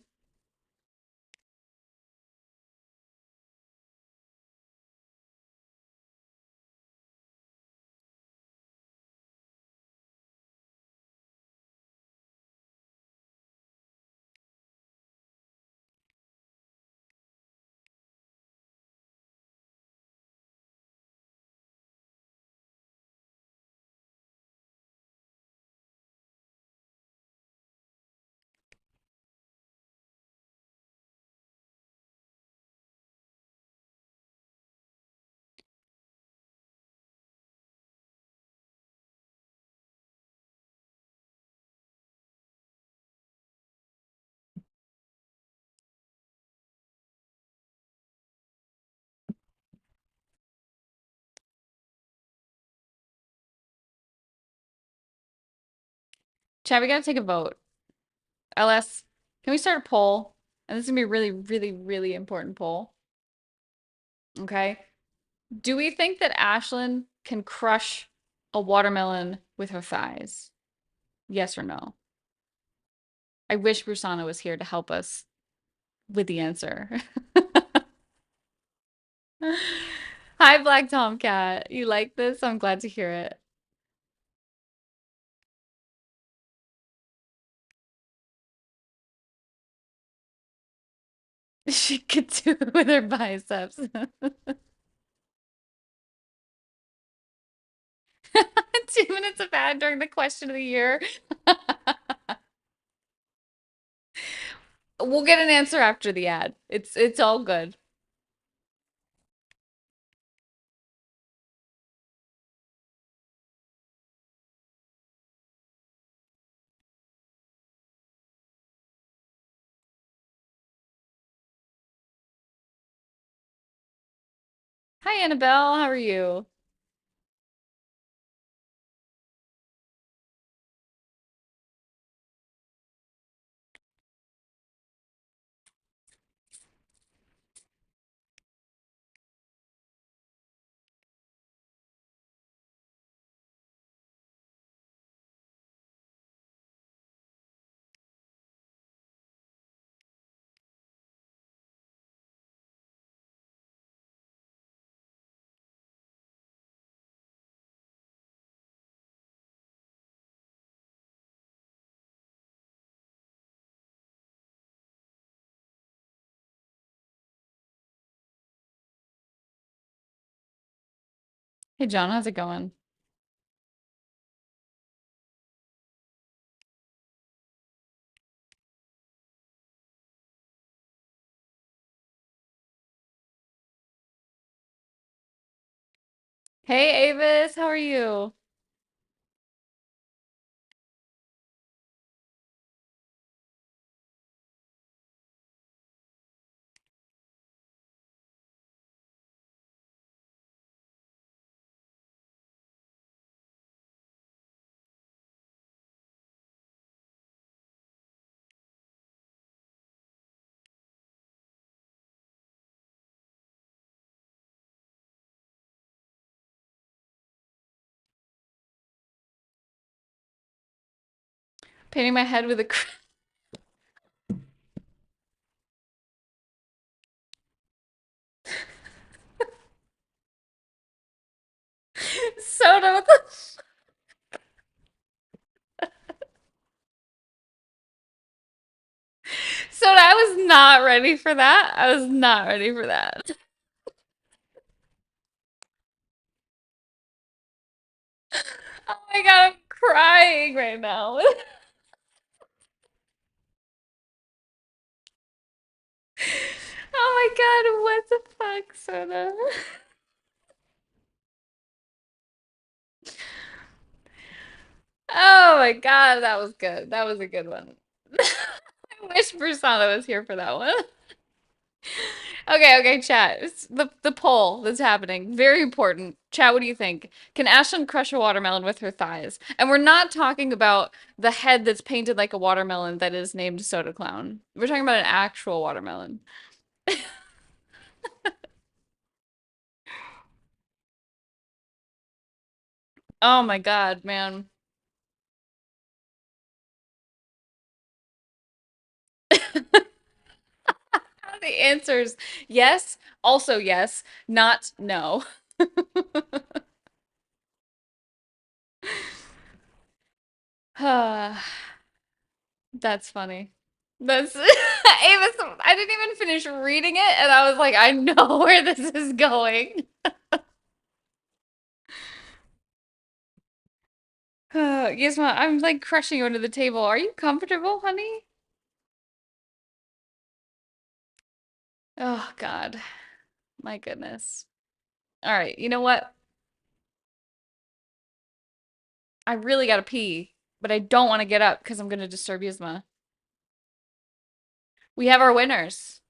Chad, we gotta take a vote. LS, can we start a poll? And this is gonna be a really, really, really important poll. Okay. Do we think that Ashlyn can crush a watermelon with her thighs? Yes or no? I wish Brusana was here to help us with the answer. Hi, Black Tomcat. You like this? I'm glad to hear it. She could do it with her biceps. 2 minutes of ad during the question of the year. We'll get an answer after the ad. It's all good. Hi, Annabelle. How are you? Hey, John, how's it going? Hey, Avis, how are you? Painting my head with a soda with the soda. I was not ready for that. I was not ready for that. Oh my God, I'm crying right now. Oh my God, what the fuck, soda? Oh my God, that was good. That was a good one. I wish Brusana was here for that one. Okay, okay, chat. It's the poll that's happening. Very important. Chat, what do you think? Can Ashlyn crush a watermelon with her thighs? And we're not talking about the head that's painted like a watermelon that is named Soda Clown. We're talking about an actual watermelon. Oh my God, man. The answers yes, also yes, not no. That's funny. That's Avis, I didn't even finish reading it, and I was like, I know where this is going. Yasma, I'm like crushing you under the table. Are you comfortable, honey? Oh, God. My goodness. All right, you know what? I really gotta pee, but I don't want to get up because I'm gonna disturb Yasma. We have our winners.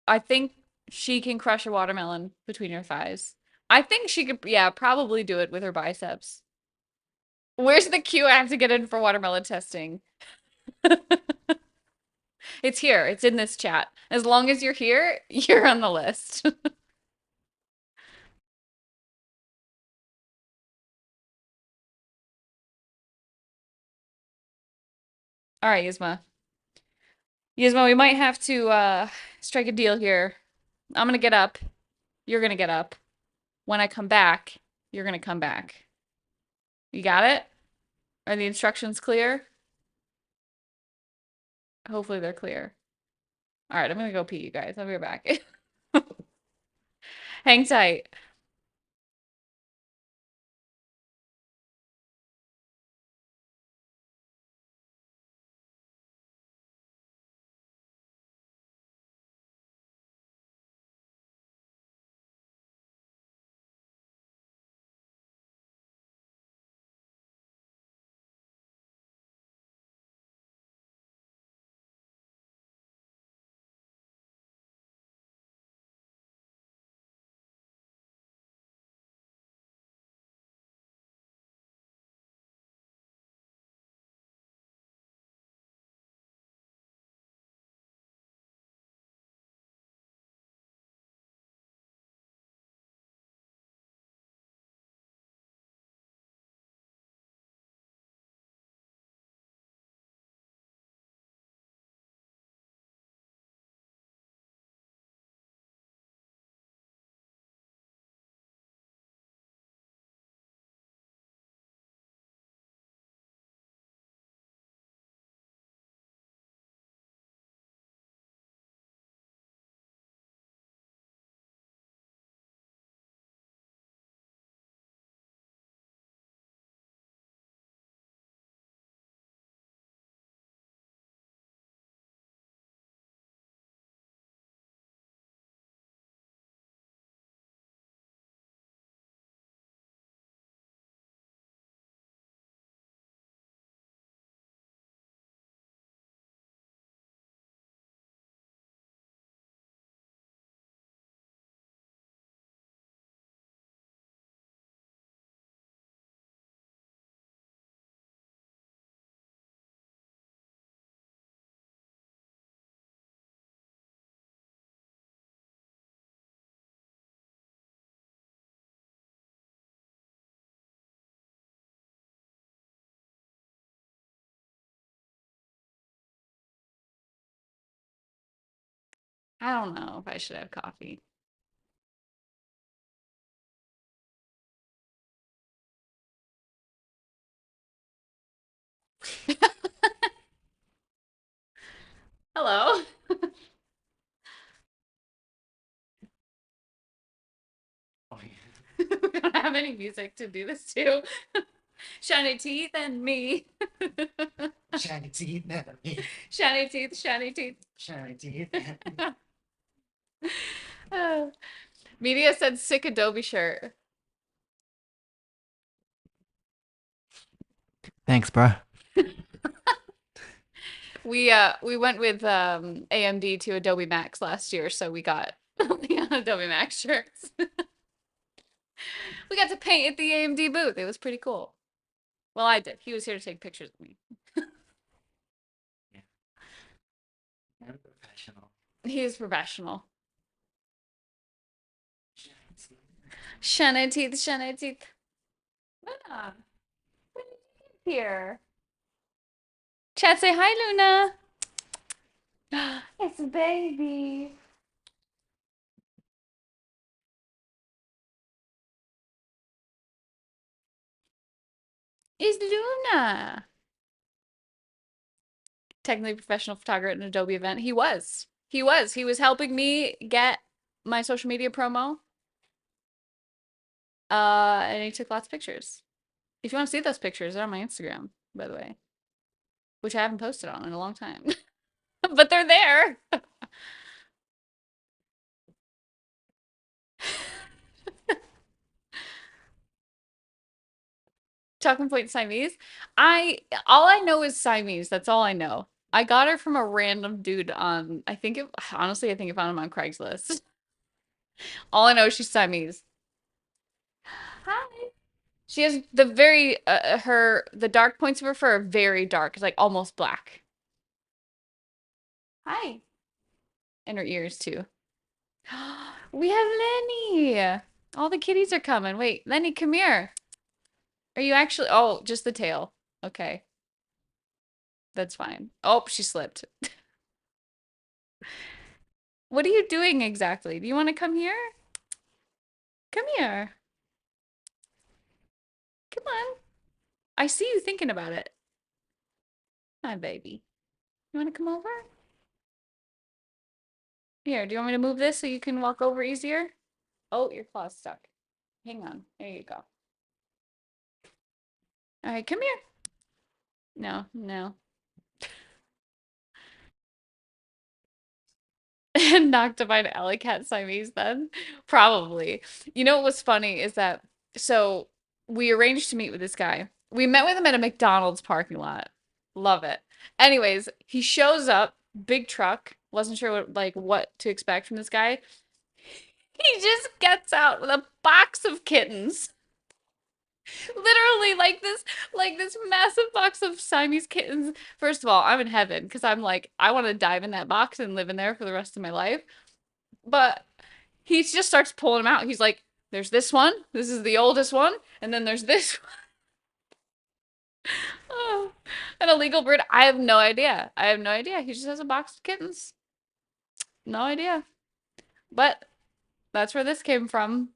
I think she can crush a watermelon between her thighs. I think she could, yeah, probably do it with her biceps. Where's the queue I have to get in for watermelon testing? It's here. It's in this chat. As long as you're here, you're on the list. All right, Yzma. Yzma, we might have to strike a deal here. I'm gonna get up. You're gonna get up. When I come back, you're gonna come back. You got it? Are the instructions clear? Hopefully they're clear. All right, I'm gonna go pee, you guys. I'll be right back. Hang tight. I don't know if I should have coffee. Hello. Oh, yeah. We don't have any music to do this to. Shiny teeth and me. Shiny teeth, never me. Shiny teeth, shiny teeth. Shiny teeth. Media said sick Adobe shirt. Thanks, bro. We went with AMD to Adobe Max last year, so we got Adobe Max shirts. We got to paint at the AMD booth. It was pretty cool. Well, I did. He was here to take pictures of me. I'm professional. He is professional. Shiny teeth. Shiny teeth, shiny teeth. Luna, what are you doing here? Chat, say hi, Luna. It's a baby. It's Luna. Technically professional photographer at an Adobe event. He was. He was. He was helping me get my social media promo. And he took lots of pictures. If you want to see those pictures, they're on my Instagram, by the way, which I haven't posted on in a long time. But they're there. Talking Point Siamese. All I know is Siamese. That's all I know. I got her from a random dude on honestly I think I found him on Craigslist. All I know is she's Siamese. Hi. She has the very the dark points of her fur are very dark. It's like almost black. Hi. And her ears too. We have Lenny. All the kitties are coming. Wait, Lenny, come here. Are you actually? Oh, just the tail. Okay. That's fine. Oh, she slipped. What are you doing exactly? Do you want to come here? Come here. Come on. I see you thinking about it. Hi, baby. You want to come over? Here, do you want me to move this so you can walk over easier? Oh, your claw's stuck. Hang on. There you go. All right, come here. No, no. Knocked to find alley cat Siamese then? Probably. You know what was funny is that so we arranged to meet with this guy. We met with him at a McDonald's parking lot. Love it. Anyways, he shows up, big truck. Wasn't sure what to expect from this guy. He just gets out with a box of kittens. Literally like this massive box of Siamese kittens. First of all, I'm in heaven because I'm like, I want to dive in that box and live in there for the rest of my life. But he just starts pulling them out. He's like, there's this one. This is the oldest one. And then there's this one. Oh, an illegal breed. I have no idea. I have no idea. He just has a box of kittens. No idea. But that's where this came from.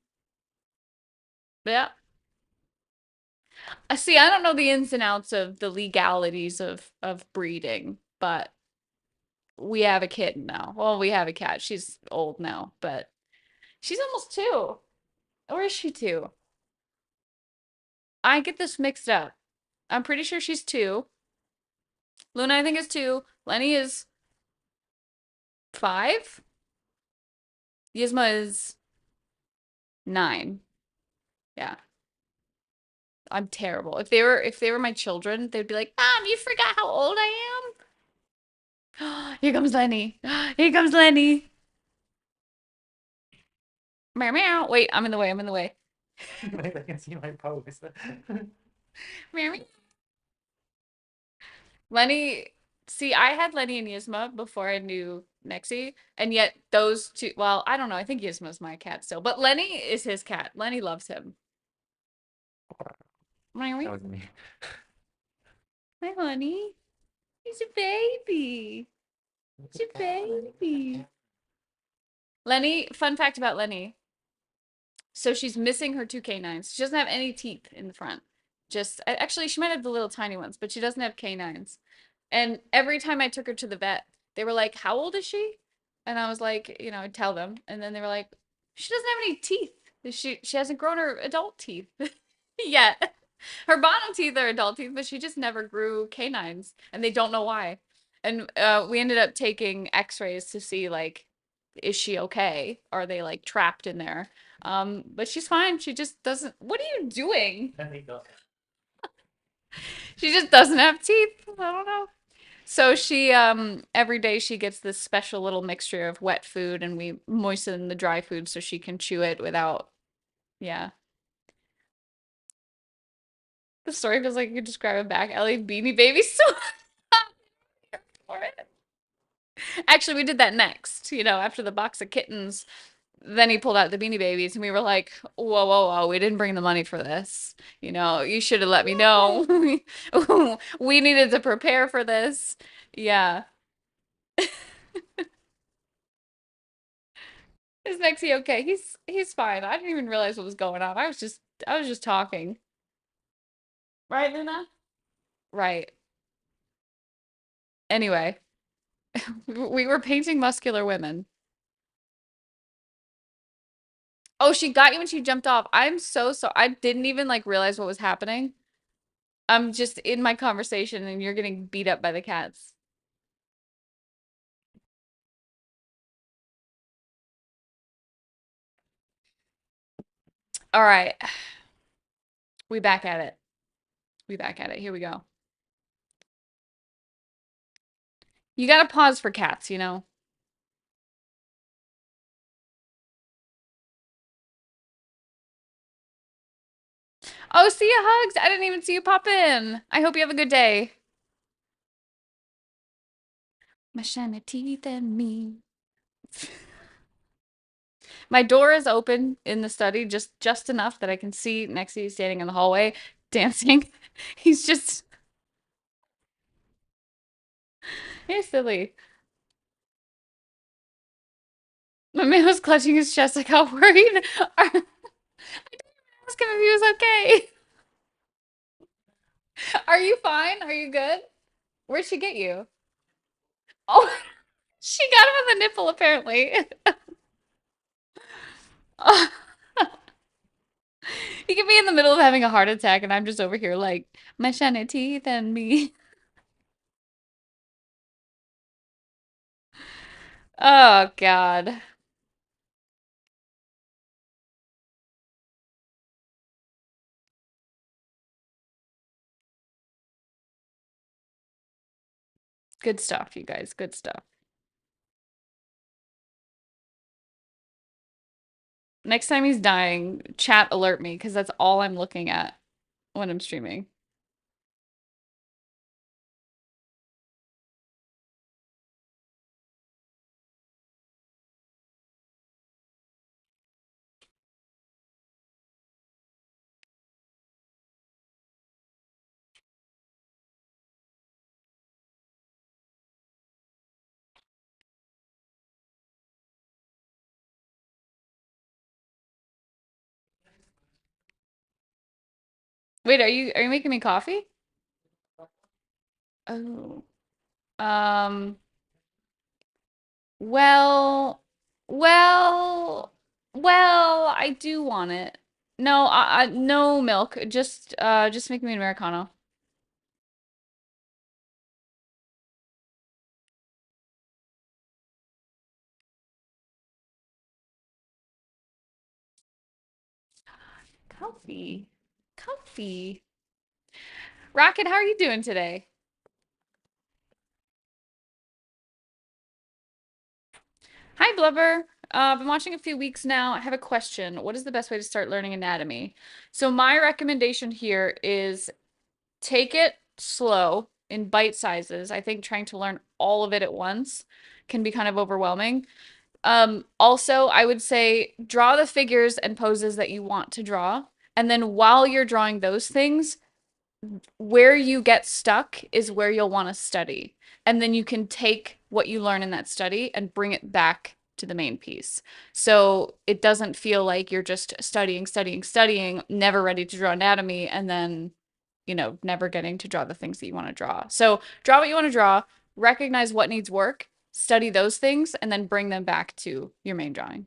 Yeah. I see, I don't know the ins and outs of the legalities of breeding, but we have a kitten now. Well, we have a cat. She's old now, but she's almost 2. Or is she 2? I get this mixed up. I'm pretty sure she's 2. Luna, I think, is 2. Lenny is 5. Yzma is 9. Yeah. I'm terrible. If they were my children, they'd be like, "Mom, you forgot how old I am?" Here comes Lenny. Here comes Lenny. Meow meow. Wait, I'm in the way. I'm in the way. Maybe I can see my pose. Meow meow. Lenny, see, I had Lenny and Yzma before I knew Nexie, and yet those two, well, I don't know. I think Yzma's my cat still, but Lenny is his cat. Lenny loves him. Meow That meow. was me. Hi, honey. He's a baby. He's a baby. Lenny, fun fact about Lenny. So she's missing her 2 canines. She doesn't have any teeth in the front. Just actually, she might have the little tiny ones, but she doesn't have canines. And every time I took her to the vet, they were like, "How old is she?" And I was like, I'd tell them, and then they were like, "She doesn't have any teeth. She hasn't grown her adult teeth yet. Her bottom teeth are adult teeth, but she just never grew canines, and they don't know why." And we ended up taking X-rays to see like, is she okay? Are they like trapped in there? But she's fine. She just doesn't. What are you doing? There you go. She just doesn't have teeth. I don't know. So she every day she gets this special little mixture of wet food and we moisten the dry food so she can chew it without, yeah. The story feels like you could describe it back. Ellie Beanie Baby so here for it. Actually, we did that next, after the box of kittens. Then he pulled out the Beanie Babies and we were like, whoa, whoa, whoa, we didn't bring the money for this. You should have let me know. We needed to prepare for this. Yeah. Is Nexie okay? He's fine. I didn't even realize what was going on. I was just talking. Right, Luna? Right. Anyway, we were painting muscular women. Oh, she got you when she jumped off. I'm so sorry. I didn't even like realize what was happening. I'm just in my conversation and you're getting beat up by the cats. All right. We back at it. We back at it. Here we go. You gotta pause for cats, you know? Oh, see you, Hugs. I didn't even see you pop in. I hope you have a good day. My shiny teeth and me. My door is open in the study, just enough that I can see Nexie standing in the hallway dancing. He's just he's silly. My man was clutching his chest. I got worried. I didn't ask him if he was okay. Are you fine? Are you good? Where'd she get you? Oh, she got him on the nipple, apparently. He could be in the middle of having a heart attack, and I'm just over here like, my shiny teeth and me. Oh, God. Good stuff, you guys. Good stuff. Next time he's dying, chat alert me, because that's all I'm looking at when I'm streaming. Wait, are you making me coffee? Oh. Um, well, well, I do want it. No, no milk. Just make me an Americano. Comfy. Comfy. Rocket, how are you doing today? Hi, Blubber. I've been watching a few weeks now. I have a question. What is the best way to start learning anatomy? So my recommendation here is take it slow in bite sizes. I think trying to learn all of it at once can be kind of overwhelming. Also, I would say draw the figures and poses that you want to draw. And then while you're drawing those things, where you get stuck is where you'll want to study. And then you can take what you learn in that study and bring it back to the main piece. So it doesn't feel like you're just studying, studying, studying, never ready to draw anatomy, and then, never getting to draw the things that you want to draw. So draw what you want to draw, recognize what needs work, study those things, and then bring them back to your main drawing.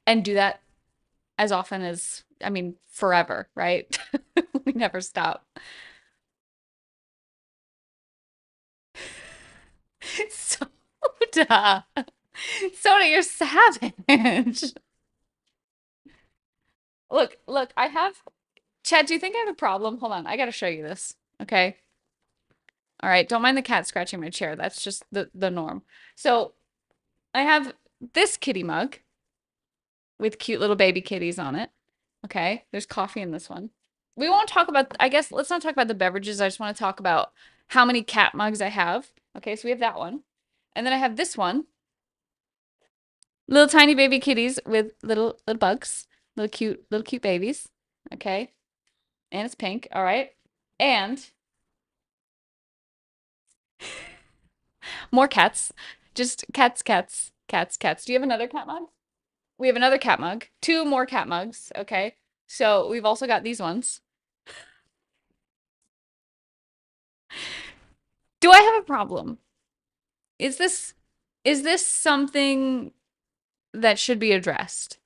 And do that as often as, I mean, forever, right? We never stop. Soda. Soda, you're savage. Look, I have Chad, do you think I have a problem? Hold on, I gotta show you this. Okay. All right, don't mind the cat scratching my chair. That's just the norm. So I have this kitty mug with cute little baby kitties on it. Okay, there's coffee in this one. We won't talk about, I guess, let's not talk about the beverages. I just want to talk about how many cat mugs I have. Okay, so we have that one. And then I have this one. Little tiny baby kitties with little bugs. Little cute babies. Okay. And it's pink. All right. And more cats. Just cats, cats, cats, cats. Do you have another cat mug? We have another cat mug. Two more cat mugs. Okay. So we've also got these ones. Do I have a problem? Is this something that should be addressed?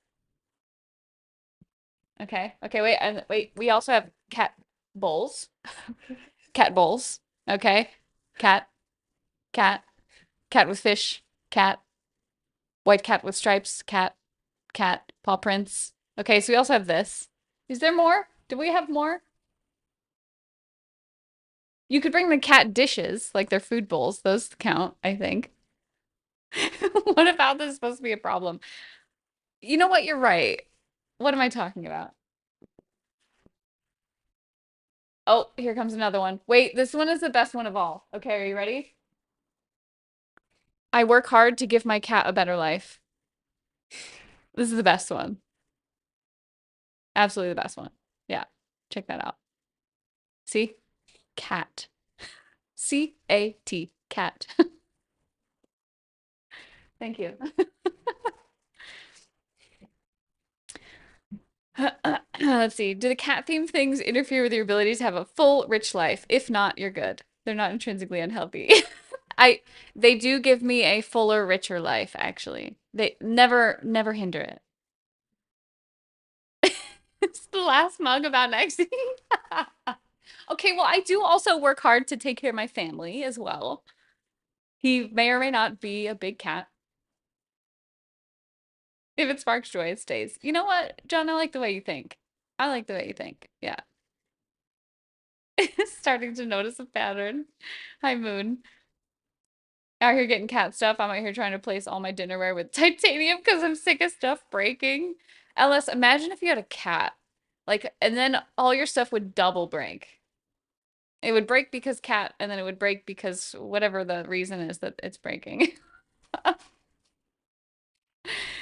Okay. Okay, wait, and wait, we also have cat bowls. Cat bowls. Okay. Cat, cat, cat with fish, cat, white cat with stripes, cat, cat, paw prints. Okay, so we also have this. Is there more? Do we have more? You could bring the cat dishes, like their food bowls. Those count, I think. What about this supposed to be a problem? You know what? You're right. What am I talking about? Oh, here comes another one. Wait, this one is the best one of all. Okay, are you ready? I work hard to give my cat a better life. This is the best one. Absolutely the best one. Yeah, check that out. See? Cat. C-A-T. Cat. Thank you. Let's see. Do the cat themed things interfere with your ability to have a full, rich life? If not, you're good. They're not intrinsically unhealthy. I they do give me a fuller, richer life, actually. They never hinder it. It's the last mug about next. Okay, well, I do also work hard to take care of my family as well. He may or may not be a big cat. If it sparks joy, it stays. You know what, John? I like the way you think. I like the way you think. Yeah. Starting to notice a pattern. Hi, Moon. Out here getting cat stuff. I'm out here trying to place all my dinnerware with titanium because I'm sick of stuff breaking. Ellis, imagine if you had a cat. Like, and then all your stuff would double break. It would break because cat, and then it would break because whatever the reason is that it's breaking.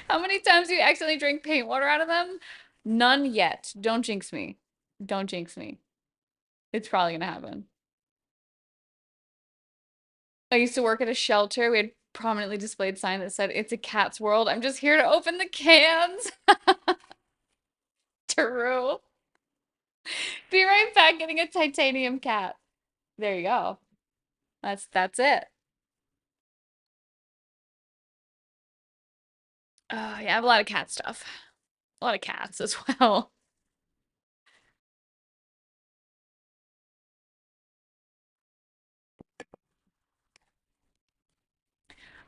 How many times do you accidentally drink paint water out of them? None yet. Don't jinx me. Don't jinx me. It's probably gonna happen. I used to work at a shelter. We had prominently displayed sign that said, "It's a cat's world. I'm just here to open the cans." True. Be right back getting a titanium cat. There you go. That's it. Oh, yeah, I have a lot of cat stuff. A lot of cats as well.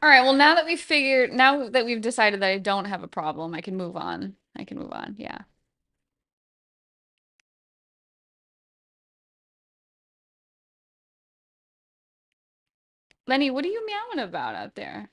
All right, well, now that we've decided that I don't have a problem, I can move on. I can move on. Yeah. Lenny, what are you meowing about out there?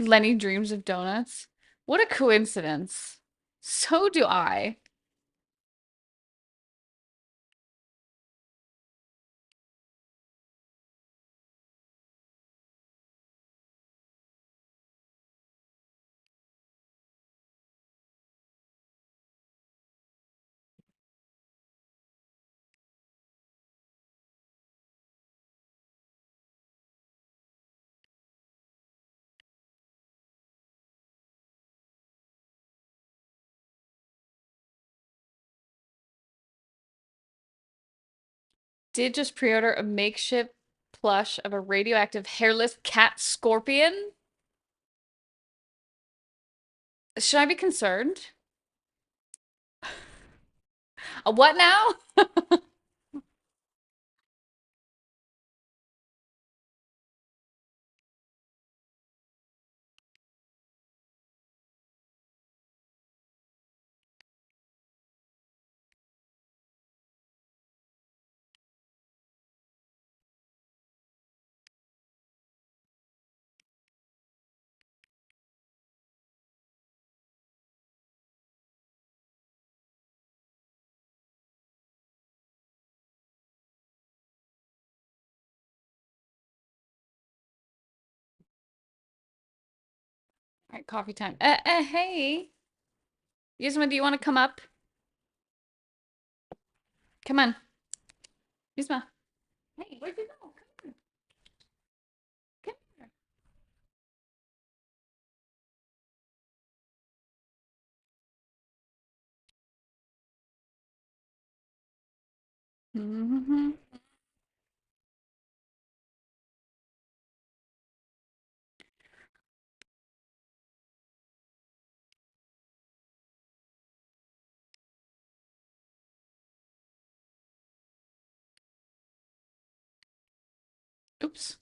Lenny dreams of donuts. What a coincidence. So do I. Did just pre-order a makeshift plush of a radioactive hairless cat scorpion. Should I be concerned? A what now? All right, coffee time. Hey. Yuzma, do you want to come up? Come on. Yuzma. Hey, where'd you go? Come here. Come here. Mm-hmm. Oops.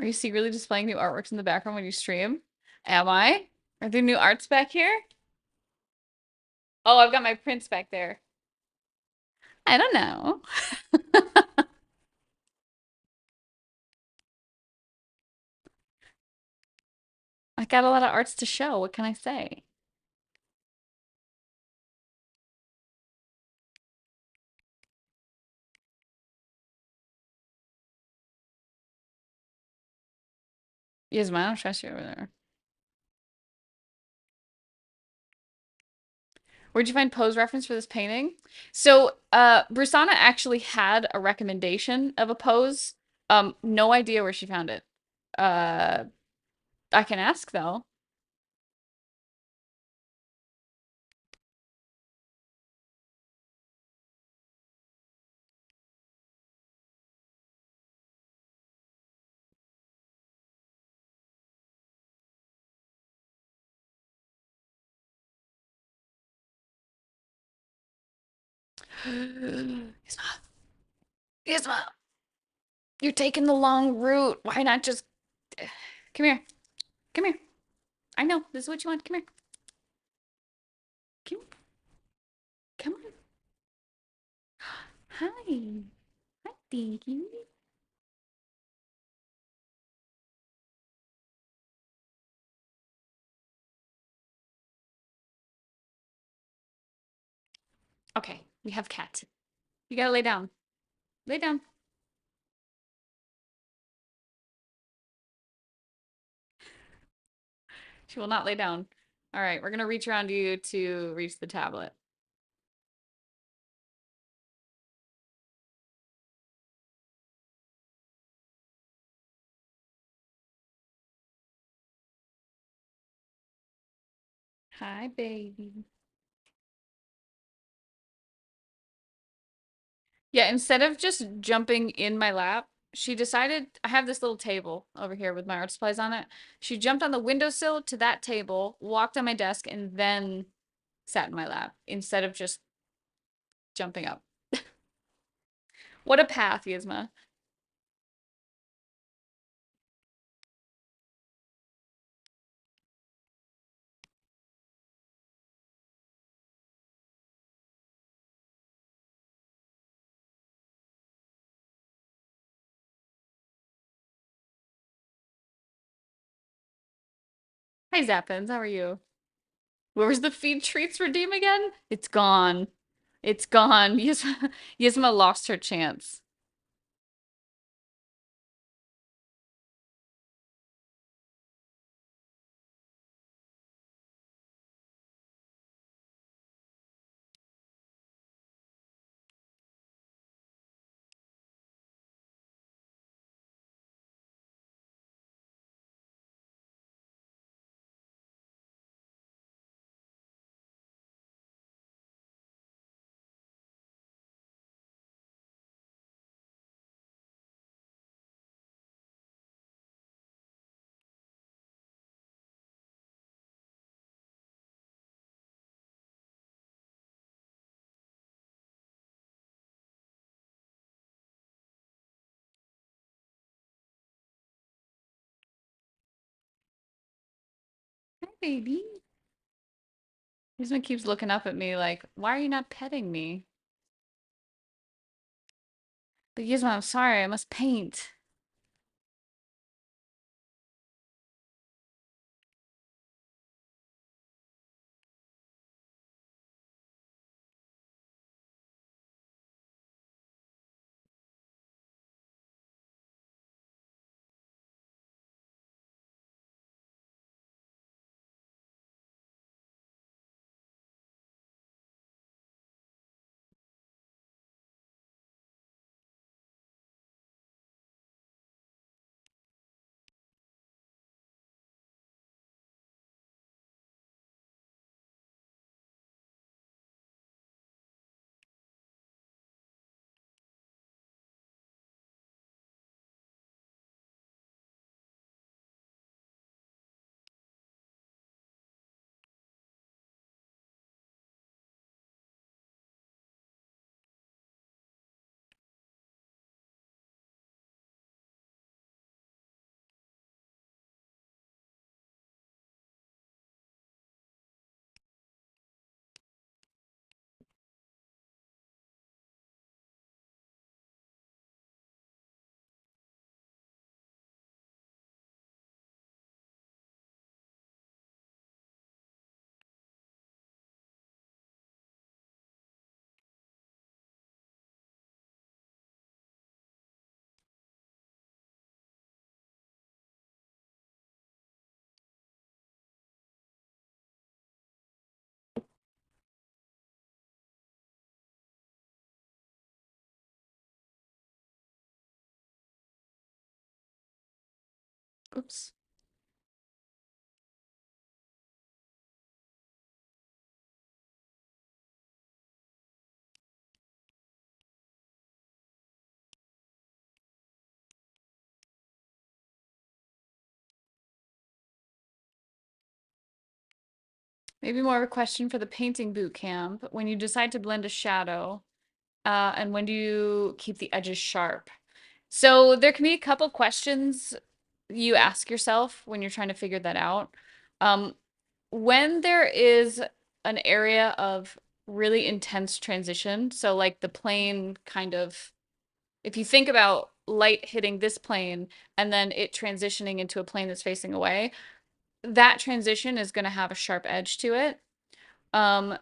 Are you secretly displaying new artworks in the background when you stream? Am I? Are there new arts back here? Oh, I've got my prints back there. I don't know. I got a lot of arts to show. What can I say? Yes, man, I don't trust you over there. Where'd you find Poe's reference for this painting? So, Brusana actually had a recommendation of a pose. No idea where she found it. Uh, I can ask though. Yasma, Yasma, you're taking the long route. Why not just come here? Come here. I know this is what you want. Come here. Come, come on. Hi. Hi, Dinky. Okay, we have cat. You gotta lay down. Lay down. She will not lay down. All right, we're gonna reach around you to reach the tablet. Hi, baby. Yeah, instead of just jumping in my lap, she decided I have this little table over here with my art supplies on it. She jumped on the windowsill to that table, walked on my desk, and then sat in my lap instead of just jumping up. What a path, Yzma. Hi, Zappins. How are you? Where's the feed treats redeem again? It's gone. It's gone. Yzma lost her chance. Hi, baby. Yzma keeps looking up at me like, why are you not petting me? But Yzma, I'm sorry, I must paint. Oops. Maybe more of a question for the painting boot camp. When you decide to blend a shadow, and when do you keep the edges sharp? So there can be a couple questions you ask yourself when you're trying to figure that out. Um, when there is an area of really intense transition, so like the plane kind of, if you think about light hitting this plane and then it transitioning into a plane that's facing away, that transition is going to have a sharp edge to it. Um,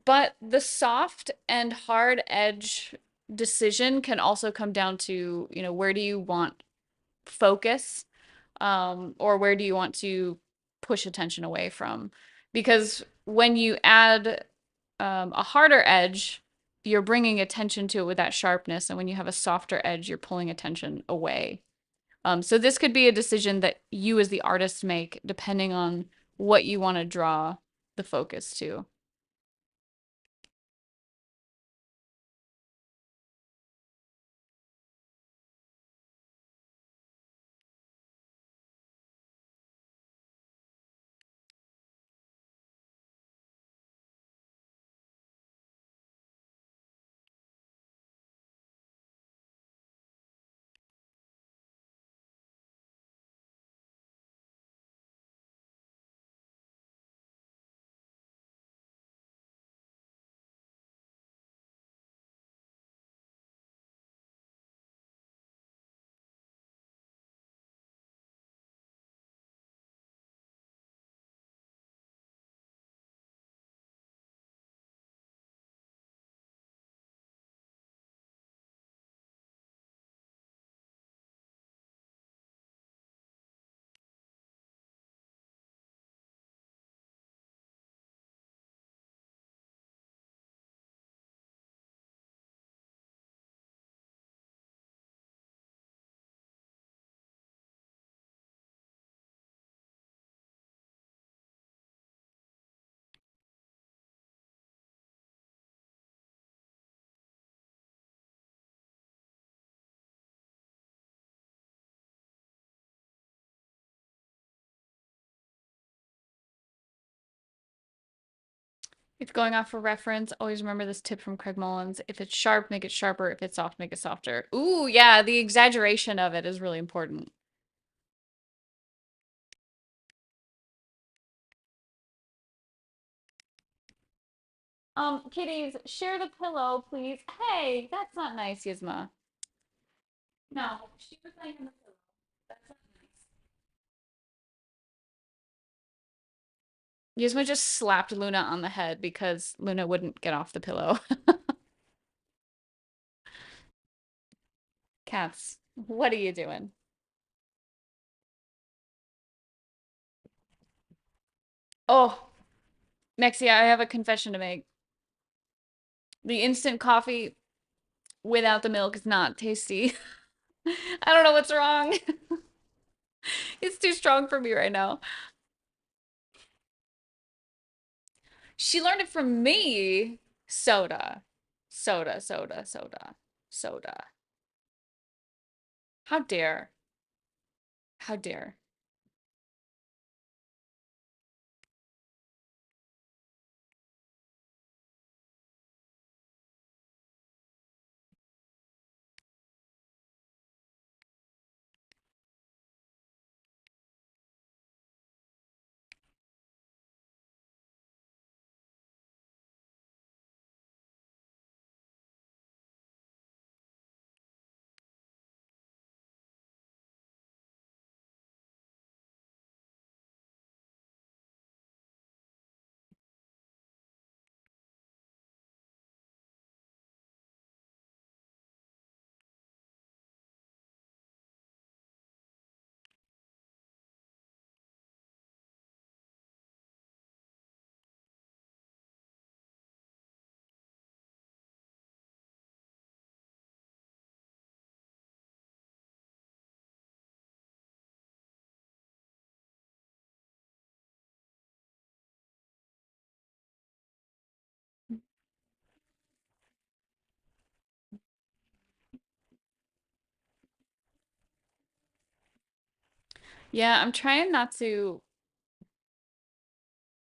but the soft and hard edge decision can also come down to, where do you want focus, or where do you want to push attention away from? Because when you add a harder edge, you're bringing attention to it with that sharpness. And when you have a softer edge, you're pulling attention away. So this could be a decision that you as the artist make depending on what you want to draw the focus to. If going off for reference, always remember this tip from Craig Mullins. If it's sharp, make it sharper. If it's soft, make it softer. Ooh, yeah, the exaggeration of it is really important. Kitties, share the pillow, please. Hey, that's not nice, Yzma. No, she was laying on the pillow. That's not nice. Yzma just slapped Luna on the head because Luna wouldn't get off the pillow. Cats, what are you doing? Oh, Mexia, I have a confession to make. The instant coffee without the milk is not tasty. I don't know what's wrong. It's too strong for me right now. She learned it from me. Soda. Soda, soda, soda, soda. How dare. How dare. Yeah, I'm trying not to.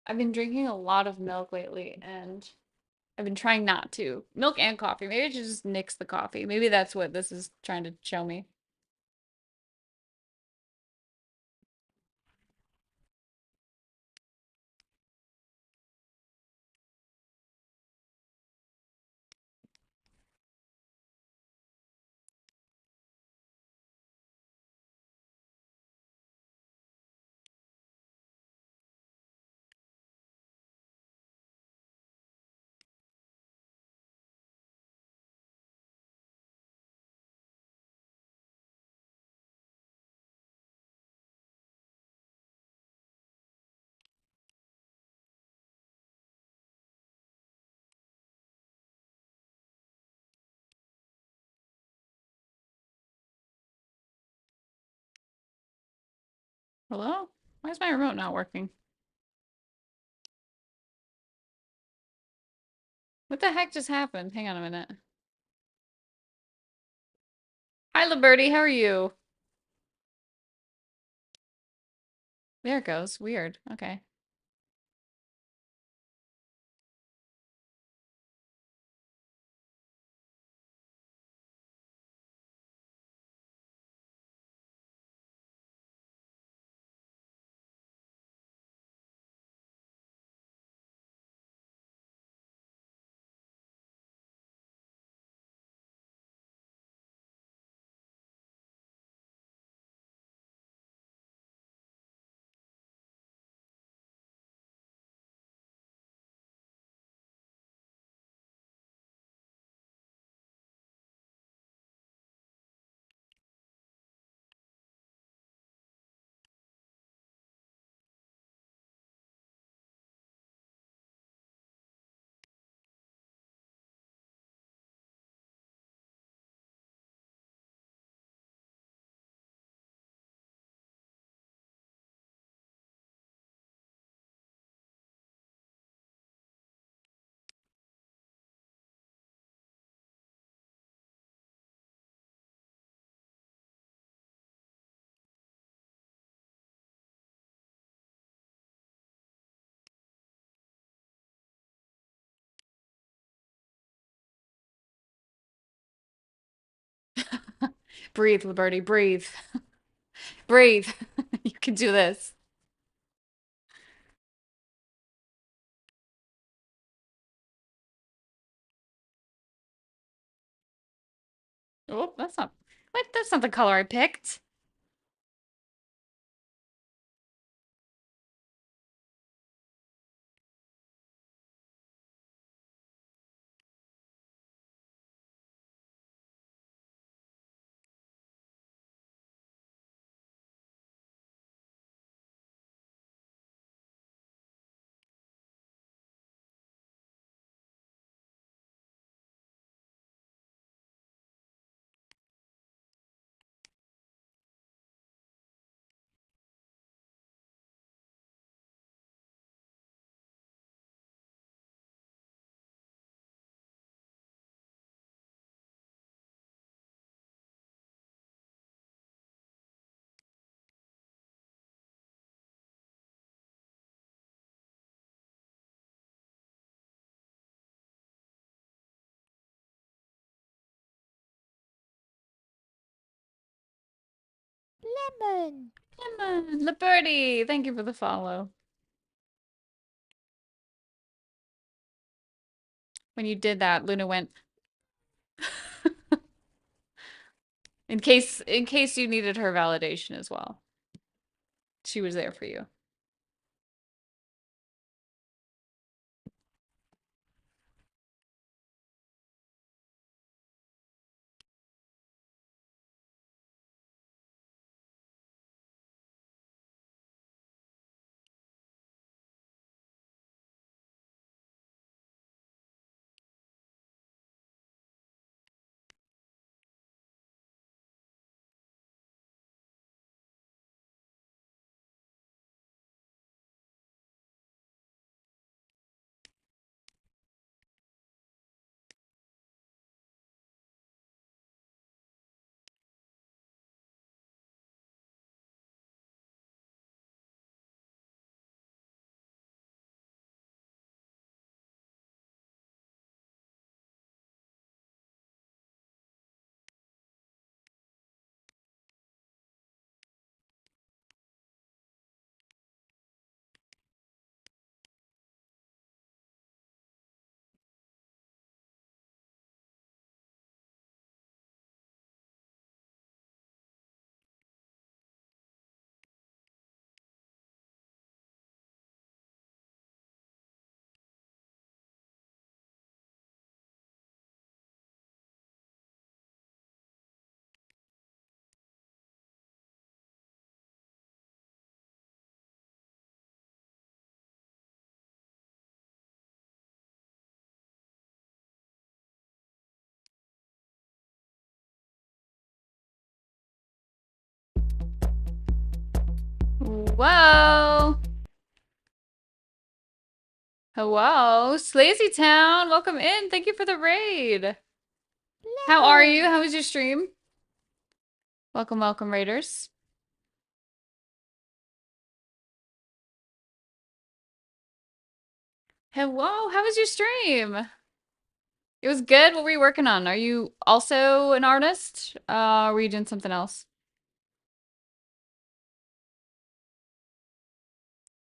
I've been drinking a lot of milk lately, and I've been trying not to. Milk and coffee. Maybe I should just nix the coffee. Maybe that's what this is trying to show me. Hello? Why is my remote not working? What the heck just happened? Hang on a minute. Hi, Liberty. How are you? There it goes. Weird. Okay. Breathe, Liberty. Breathe. Breathe. You can do this. Oh, that's not. What? That's not the color I picked. Lemon. Lemon. Liberty. Thank you for the follow. When you did that, Luna went. In case you needed her validation as well. She was there for you. Whoa. Hello, Slazy Town. Welcome in. Thank you for the raid. How are you? How was your stream? Welcome, welcome, raiders. Hello, how was your stream? It was good. What were you working on? Are you also an artist? Were you doing something else?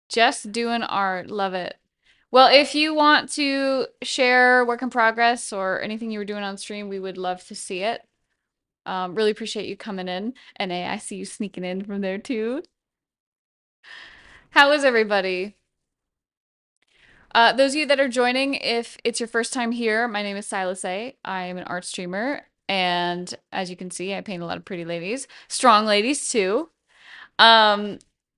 Just doing art. Love it. Well, if you want to share work in progress or anything you were doing on stream, we would love to see it. Really appreciate you coming in. And I see you sneaking in from there too. How is everybody? Those of you that are joining, if it's your first time here, my name is Silas A. I am an art streamer, and as you can see, I paint a lot of pretty ladies, strong ladies too.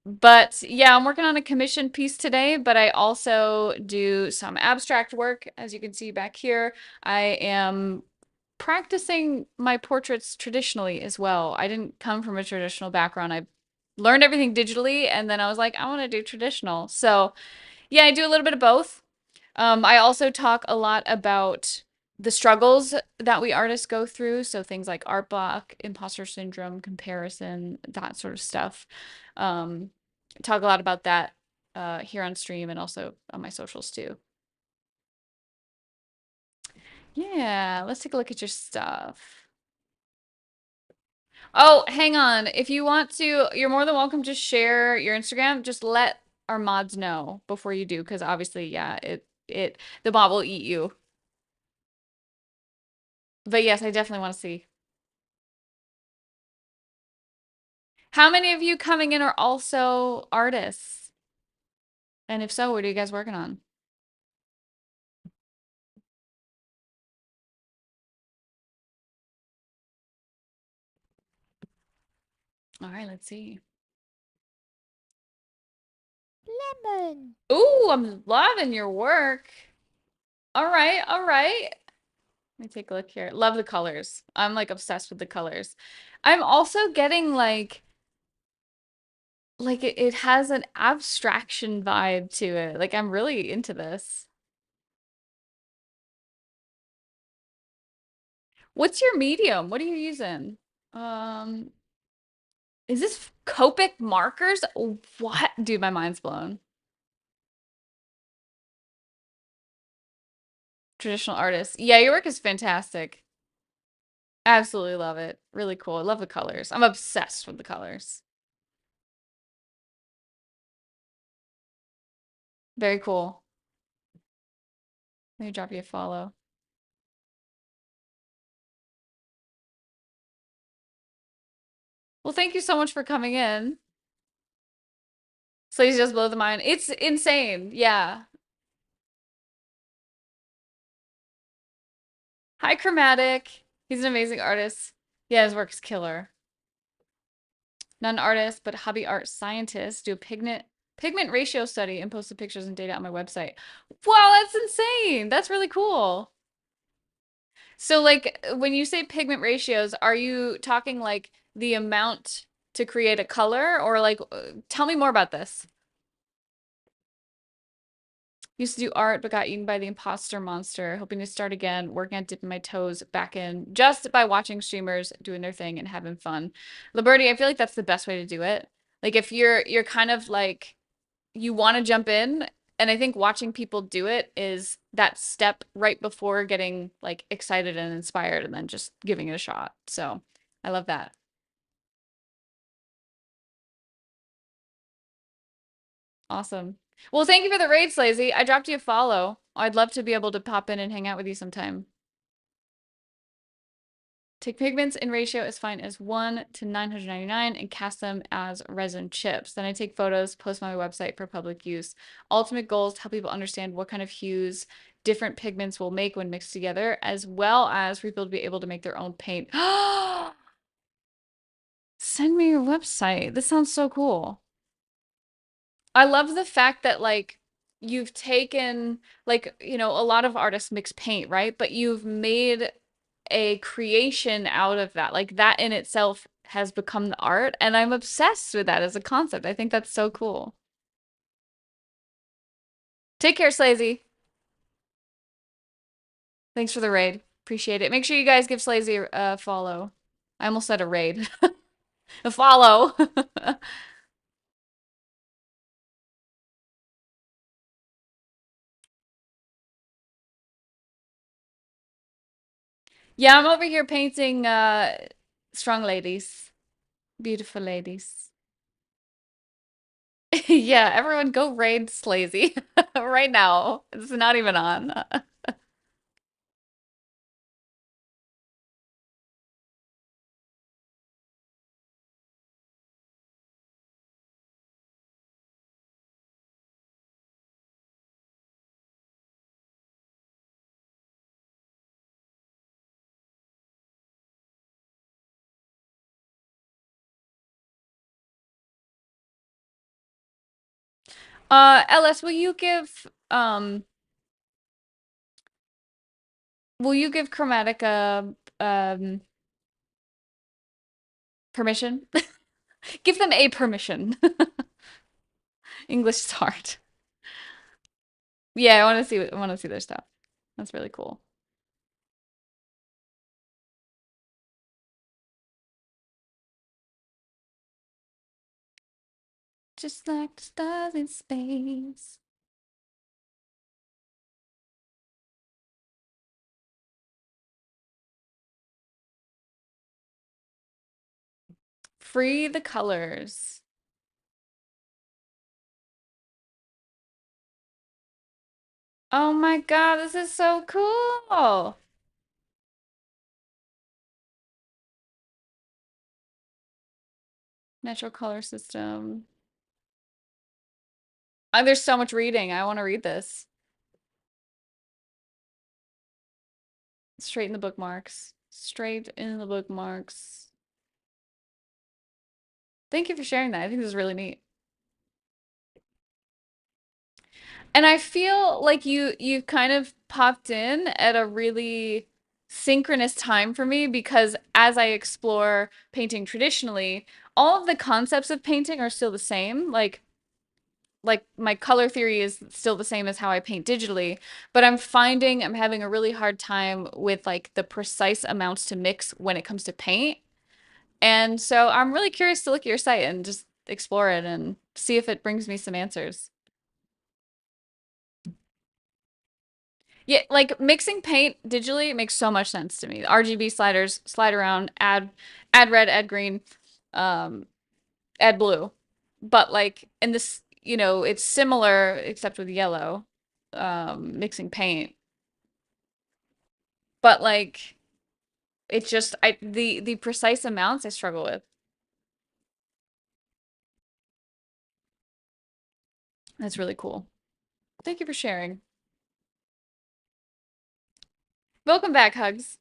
But yeah, I'm working on a commission piece today, but I also do some abstract work, as you can see back here. I am practicing my portraits traditionally as well. I didn't come from a traditional background. I learned everything digitally, and then I was like, I want to do traditional. So yeah, I do a little bit of both. I also talk a lot about the struggles that we artists go through. So things like art block, imposter syndrome, comparison, that sort of stuff. Talk a lot about that here on stream and also on my socials too. Yeah, let's take a look at your stuff. Oh, hang on. If you want to, you're more than welcome to share your Instagram. Just let our mods know before you do, because obviously, yeah, the mob will eat you. But yes, I definitely want to see. How many of you coming in are also artists? And if so, what are you guys working on? All right, let's see. Lemon. Ooh, I'm loving your work. All right, all right. Let me take a look here. Love the colors. I'm like obsessed with the colors. I'm also getting like it has an abstraction vibe to it. Like I'm really into this. What's your medium? What are you using? Um, is this Copic markers? What? Dude, my mind's blown. Traditional artist. Yeah, your work is fantastic. Absolutely love it. Really cool. I love the colors. I'm obsessed with the colors. Very cool. Let me drop you a follow. Well, thank you so much for coming in. Slazy just blow the mind. It's insane. Yeah. Hi, Chromatic. He's an amazing artist. Yeah, his work's killer. Not an artist, but hobby art scientist. Do a pigment ratio study and post the pictures and data on my website. Wow, that's insane. That's really cool. So like when you say pigment ratios, are you talking like the amount to create a color or like tell me more about this. Used to do art but got eaten by the imposter monster, hoping to start again, working on dipping my toes back in just by watching streamers doing their thing and having fun. Liberty, I feel like that's the best way to do it. Like if you're kind of like you want to jump in, and I think watching people do it is that step right before getting like excited and inspired and then just giving it a shot. So I love that. Awesome. Well, thank you for the raid, Slazy. I dropped you a follow. I'd love to be able to pop in and hang out with you sometime. Take pigments in ratio as fine as 1 to 999 and cast them as resin chips. Then I take photos, post on my website for public use. Ultimate goal is to help people understand what kind of hues different pigments will make when mixed together, as well as for people to be able to make their own paint. Send me your website. This sounds so cool. I love the fact that like you've taken like, you know, a lot of artists mix paint, right? But you've made a creation out of that. Like that in itself has become the art, and I'm obsessed with that as a concept. I think that's so cool. Take care, Slazy. Thanks for the raid. Appreciate it. Make sure you guys give Slazy a follow. I almost said a raid. A follow. Yeah, I'm over here painting strong ladies. Beautiful ladies. Yeah, everyone go raid Slazy right now. It's not even on. LS, will you give Chromatica permission? Give them a permission. English is hard. Yeah, I want to see their stuff. That's really cool. Just like the stars in space. Free the colors. Oh my God, this is so cool. Natural color system. There's so much reading. I want to read this. Straight in the bookmarks. Straight in the bookmarks. Thank you for sharing that. I think this is really neat. And I feel like you kind of popped in at a really synchronous time for me because as I explore painting traditionally, all of the concepts of painting are still the same. Like my color theory is still the same as how I paint digitally, but I'm finding I'm having a really hard time with like the precise amounts to mix when it comes to paint. And so I'm really curious to look at your site and just explore it and see if it brings me some answers. Yeah, like mixing paint digitally makes so much sense to me. RGB sliders, slide around, add red, add green, um, add blue. But like in this, it's similar except with yellow, mixing paint. But like it's just the precise amounts I struggle with. That's really cool. Thank you for sharing. Welcome back, Hugs.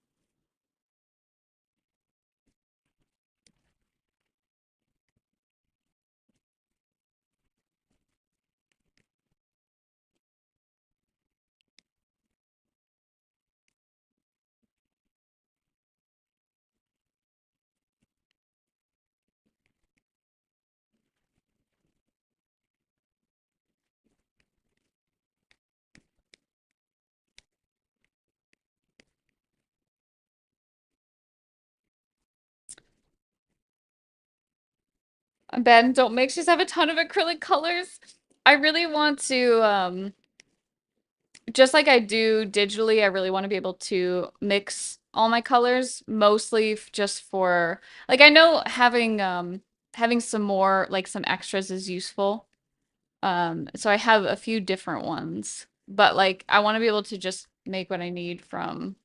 I'm bad and don't mix, just have a ton of acrylic colors. I really want to just like I do digitally, I really want to be able to mix all my colors, mostly just for like I know having some more like some extras is useful. So I have a few different ones, but like I want to be able to just make what I need from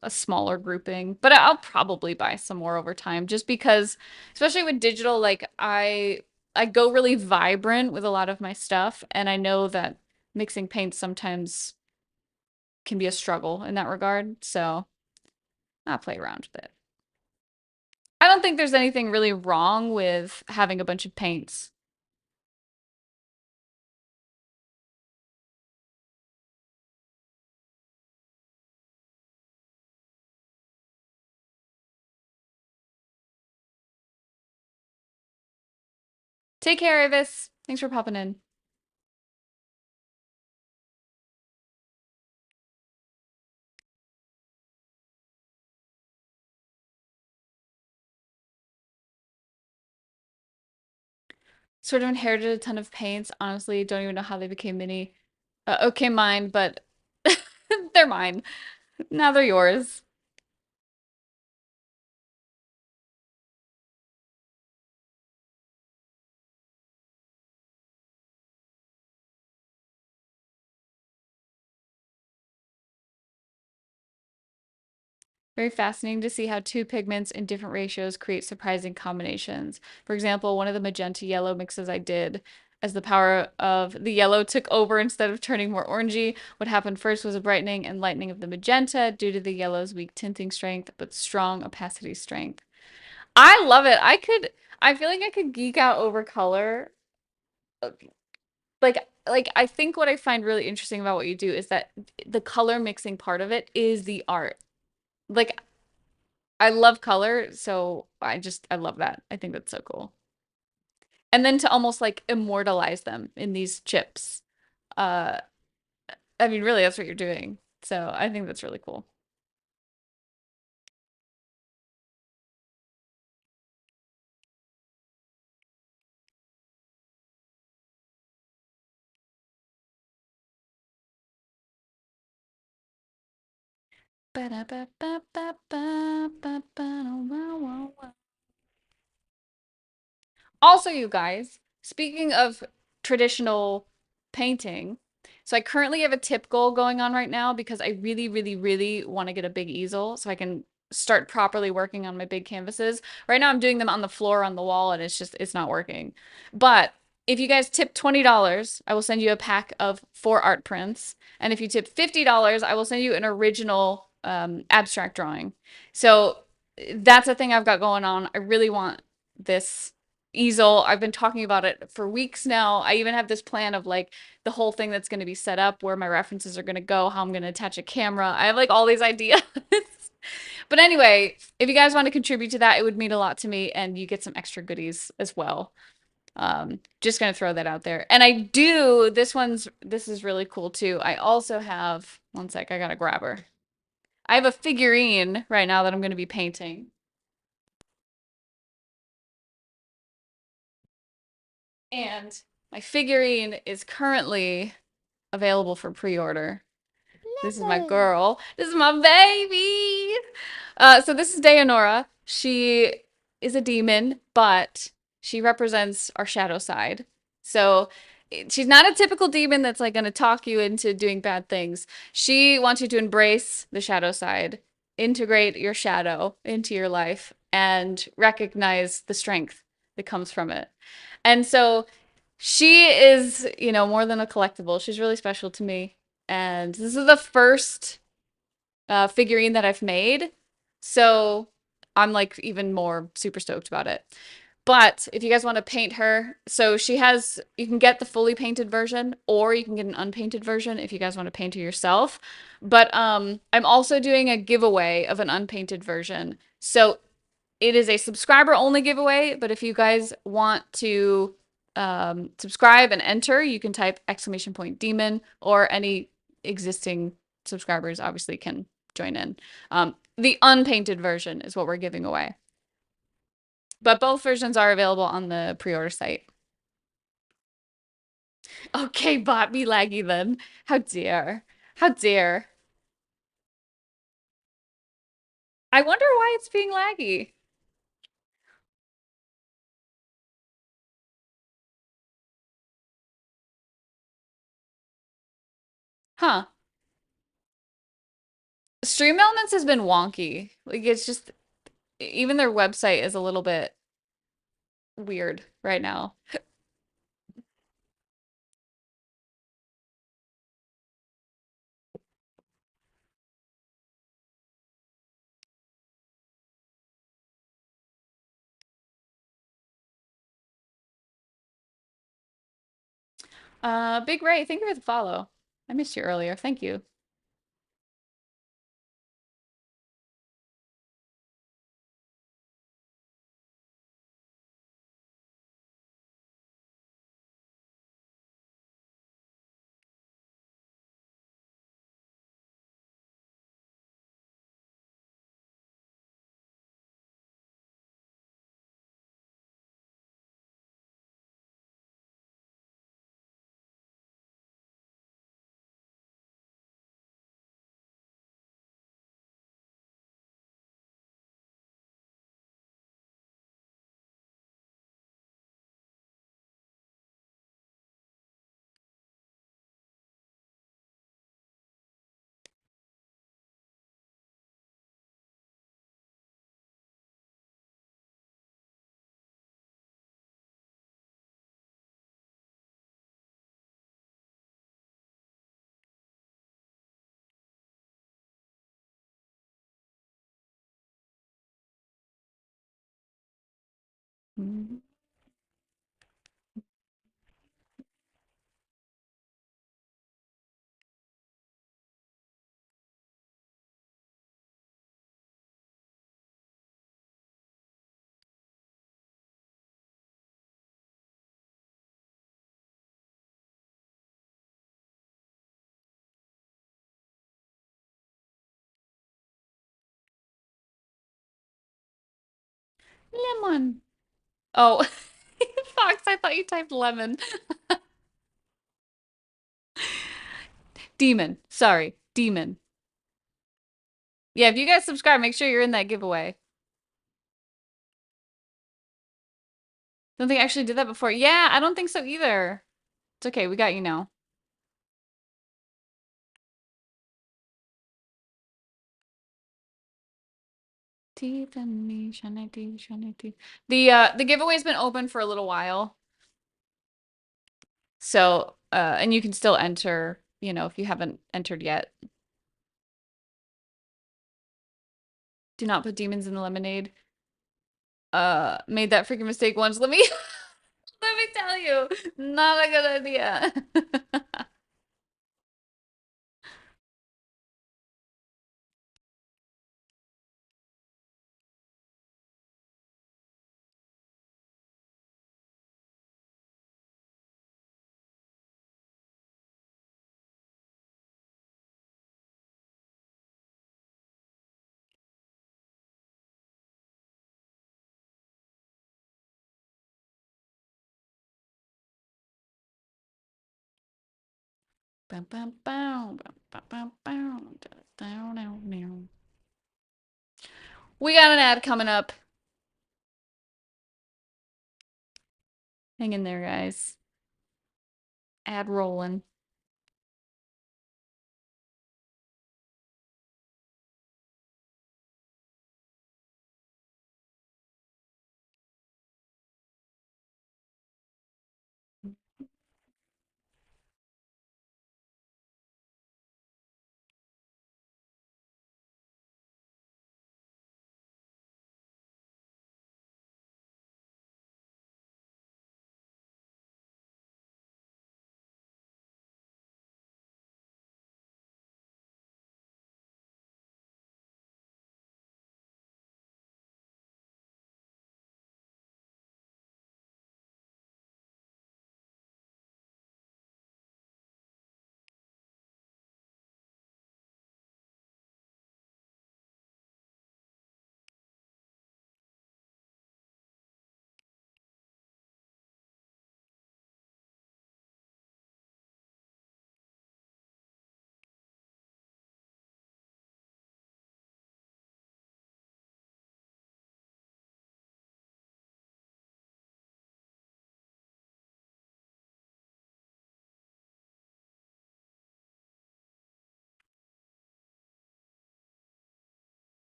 a smaller grouping. But I'll probably buy some more over time just because especially with digital like I go really vibrant with a lot of my stuff and I know that mixing paints sometimes can be a struggle in that regard. So I'll play around with it. I don't think there's anything really wrong with having a bunch of paints. Take care, Avis. Thanks for popping in. Sort of inherited a ton of paints. Honestly, don't even know how they became mini. Okay, mine, but they're mine. Now they're yours. Very fascinating to see how two pigments in different ratios create surprising combinations. For example, one of the magenta yellow mixes I did, as the power of the yellow took over instead of turning more orangey, what happened first was a brightening and lightening of the magenta due to the yellow's weak tinting strength but strong opacity strength. I love it. I feel like I could geek out over color. Like I think what I find really interesting about what you do is that the color mixing part of it is the art. Like I love color, so I love that. I think that's so cool. And then to almost like immortalize them in these chips. Uh I mean really that's what you're doing. So I think that's really cool. Ba-da-ba-ba-ba-ba-ba-ba-wow-wow-wow. Also, you guys, speaking of traditional painting, so I currently have a tip goal going on right now because I really, really, really want to get a big easel so I can start properly working on my big canvases. Right now I'm doing them on the floor on the wall and it's not working. But if you guys tip $20, I will send you a pack of 4 art prints. And if you tip $50, I will send you an original abstract drawing. So that's a thing I've got going on. I really want this easel. I've been talking about it for weeks now. I even have this plan of like the whole thing that's going to be set up, where my references are going to go, how I'm going to attach a camera. I have like all these ideas. But anyway, if you guys want to contribute to that, it would mean a lot to me, and you get some extra goodies as well. Just gonna throw that out there. And this is really cool too. I also have, one sec, I gotta grab her. I have a figurine right now that I'm gonna be painting. And my figurine is currently available for pre-order. This is my Lemon. girl. This is my baby. So this is Dayanora. She is a demon, but she represents our shadow side. So she's not a typical demon that's like going to talk you into doing bad things. She wants you to embrace the shadow side, integrate your shadow into your life, and recognize the strength that comes from it. And so she is, more than a collectible. She's really special to me. And this is the first figurine that I've made. So I'm like even more super stoked about it. But if you guys want to paint her, so you can get the fully painted version or you can get an unpainted version if you guys want to paint her yourself. But I'm also doing a giveaway of an unpainted version. So it is a subscriber only giveaway, but if you guys want to subscribe and enter, you can type !demon, or any existing subscribers obviously can join in. The unpainted version is what we're giving away. But both versions are available on the pre-order site. Okay, bot, be laggy then. How dare. How dare. I wonder why it's being laggy. Huh. Stream Elements has been wonky. Like it's just even their website is a little bit weird right now. Big Ray, thank you for the follow. I missed you earlier. Thank you. Mhm. Lemon. Oh, Fox, I thought you typed lemon. Demon. Sorry, demon. Yeah, if you guys subscribe, make sure you're in that giveaway. Don't think I actually did that before. Yeah, I don't think so either. It's okay, we got you now. Tiffany, Shanity, Shanity. The giveaway's been open for a little while. So, and you can still enter, you know, if you haven't entered yet. Do not put demons in the lemonade. Made that freaking mistake once. Let me let me tell you, not a good idea. Bam, bam, bam, bam, bam, bam, bam, down, down, down. We got an ad coming up. Hang in there, guys. Ad rolling.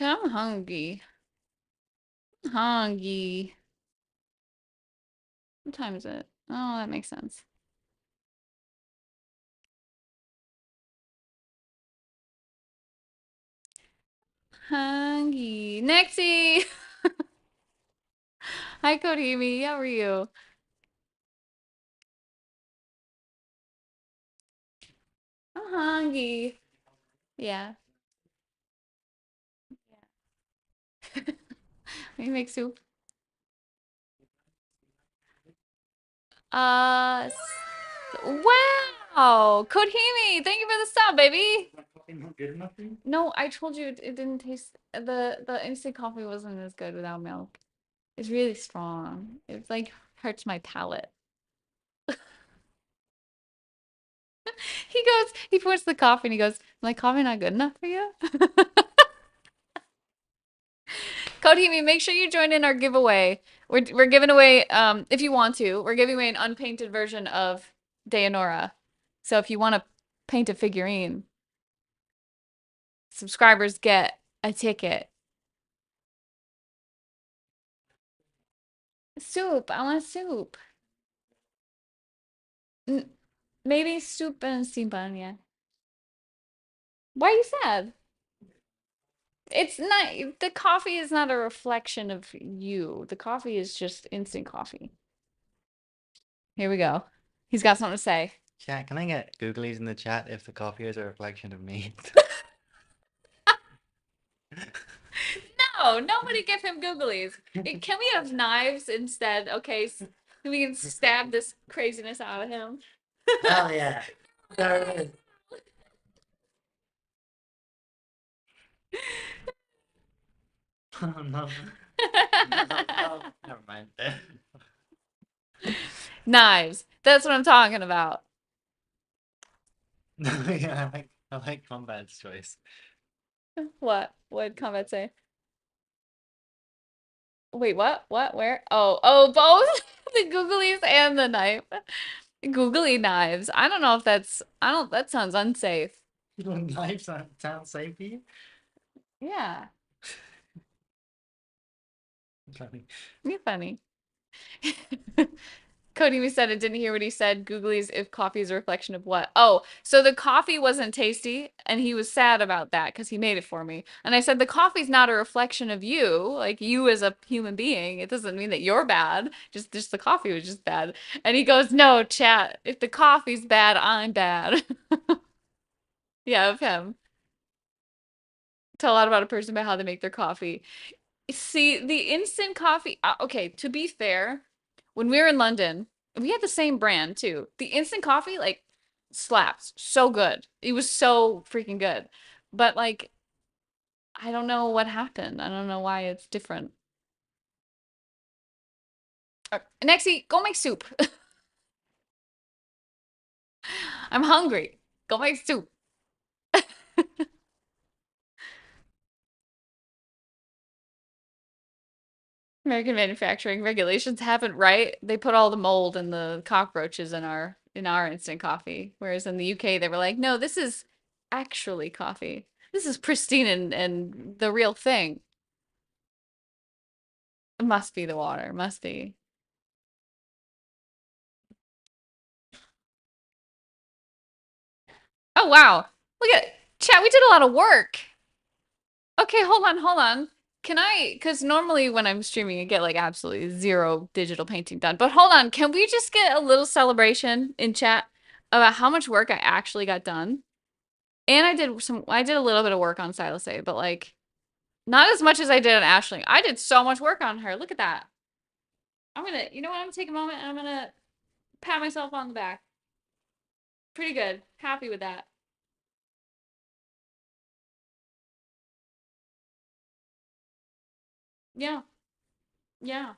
I'm hungry. Hungry. What time is it? Oh, that makes sense. Hungry. Nexie! Hi, Kodimi. How are you? hungry. Yeah. We make soup. Wow. Kodhimi, thank you for the sub, baby. My coffee not good enough for you? No, I told you it didn't taste the instant coffee wasn't as good without milk. It's really strong. It's like hurts my palate. He pours the coffee and he goes, my coffee not good enough for you? Kodhimi, make sure you join in our giveaway. We're giving away, if you want to, we're giving away an unpainted version of Dayanora. So if you want to paint a figurine, subscribers get a ticket. Soup. I want soup. Maybe soup and simpan, yeah. Why are you sad? It's not, the coffee is not a reflection of you. The coffee is just instant coffee. Here we go. He's got something to say. Chat, can I get googlies in the chat if the coffee is a reflection of me? No, nobody give him googlies. Can we have knives instead? Okay, so we can stab this craziness out of him. Hell yeah. There it is. Oh no. Oh, never mind. Knives. That's what I'm talking about. Yeah, I like Combat's choice. What? What'd Combat say? Wait, what? What? Where? Oh, both the googlies and the knife. Googly knives. I don't know if that sounds unsafe. You want knives sound safe for you? Yeah, Funny. you're funny. Cody, we said it, didn't hear what he said. Googlies, if coffee is a reflection of what? Oh, so the coffee wasn't tasty, and he was sad about that because he made it for me. And I said, the coffee's not a reflection of you, like you as a human being. It doesn't mean that you're bad. Just the coffee was just bad. And he goes, no, chat, if the coffee's bad, I'm bad. Yeah, of him. Tell a lot about a person by how they make their coffee. See, the instant coffee. Okay, to be fair, when we were in London, we had the same brand too. The instant coffee, like, slaps. So good. It was so freaking good. But, like, I don't know what happened. I don't know why it's different. Nexie, go make soup. I'm hungry. Go make soup. American manufacturing regulations haven't, right? They put all the mold and the cockroaches in our instant coffee. Whereas in the UK they were like, no, this is actually coffee. This is pristine and the real thing. It must be the water. Must be. Oh wow. Look at chat, we did a lot of work. Okay, hold on, hold on. Can I, because normally when I'm streaming, I get like absolutely zero digital painting done. But hold on, can we just get a little celebration in chat about how much work I actually got done? And I did a little bit of work on Silas A, but like not as much as I did on Ashling. I did so much work on her. Look at that. You know what? I'm gonna take a moment and I'm gonna pat myself on the back. Pretty good. Happy with that. Yeah. Yeah.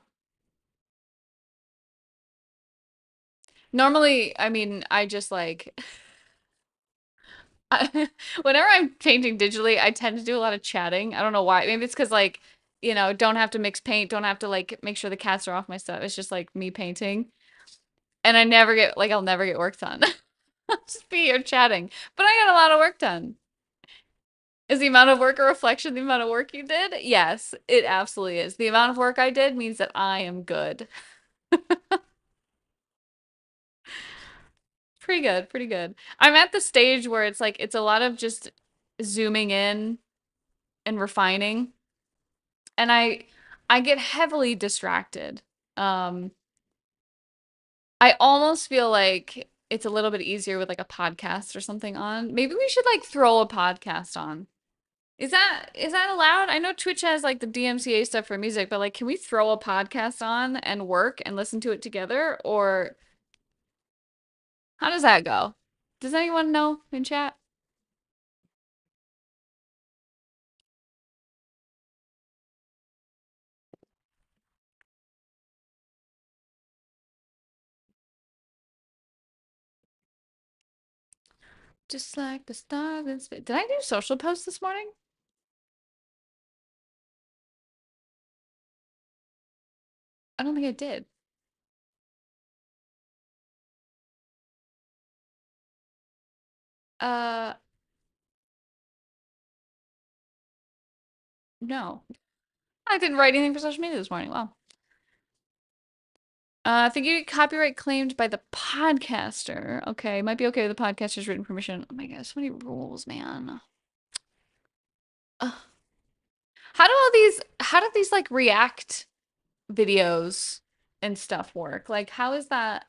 Normally, I mean, I just like whenever I'm painting digitally, I tend to do a lot of chatting. I don't know why. Maybe it's because like, don't have to mix paint, don't have to like make sure the cats are off my stuff. It's just like me painting. And I'll never get work done. I'll just be here chatting. But I got a lot of work done. Is the amount of work a reflection of the amount of work you did? Yes, it absolutely is. The amount of work I did means that I am good. Pretty good, pretty good. I'm at the stage where it's like it's a lot of just zooming in and refining. And I get heavily distracted. I almost feel like it's a little bit easier with like a podcast or something on. Maybe we should like throw a podcast on. Is that allowed? I know Twitch has like the DMCA stuff for music, but like can we throw a podcast on and work and listen to it together? Or how does that go? Does anyone know in chat? Just like the stars in space. Did I do social posts this morning? I don't think I did. Uh, no. I didn't write anything for social media this morning. Wow. I think you get copyright claimed by the podcaster. Okay, might be okay with the podcaster's written permission. Oh my god, so many rules, man. Ugh. How do these like react videos and stuff work? Like how does that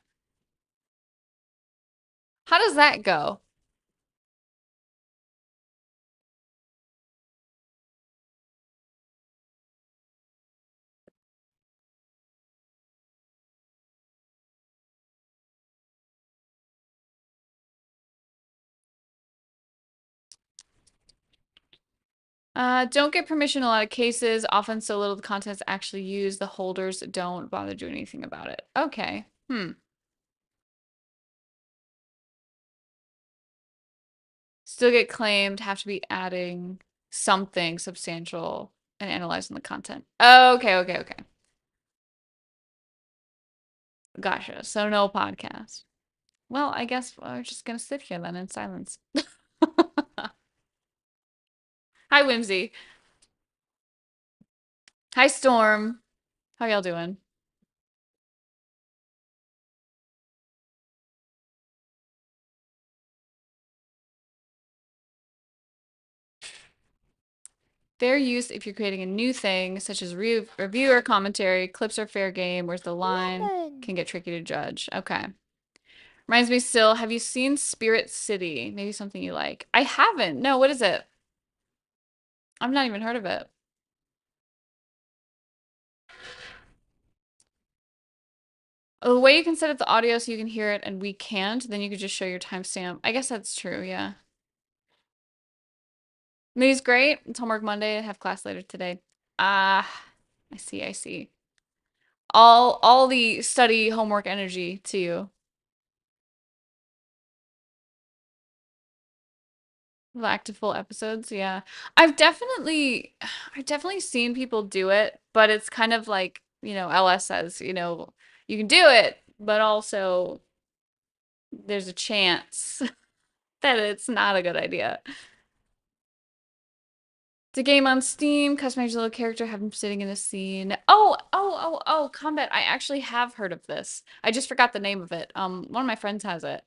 go? Don't get permission in a lot of cases. Often so little the content's actually used, the holders don't bother doing anything about it. Okay. Still get claimed, have to be adding something substantial and analyzing the content. Okay, okay, okay. Gotcha. So no podcast. Well, I guess we're just gonna sit here then in silence. Hi, Whimsy. Hi, Storm. How y'all doing? Fair use if you're creating a new thing, such as review or commentary. Clips are fair game. Where's the line? Lemon. Can get tricky to judge. Okay. Reminds me still, have you seen Spirit City? Maybe something you like. I haven't. No, what is it? I've not even heard of it. Oh, the way you can set up the audio so you can hear it and we can't, then you could just show your timestamp. I guess that's true, yeah. Moo's great. It's homework Monday. I have class later today. Ah, I see, I see. All the study homework energy to you. Back to full episodes, yeah. I've definitely seen people do it, but it's kind of like, LS says, you can do it, but also there's a chance that it's not a good idea. It's a game on Steam, customize your little character, have them sitting in a scene. Oh, Combat. I actually have heard of this. I just forgot the name of it. One of my friends has it.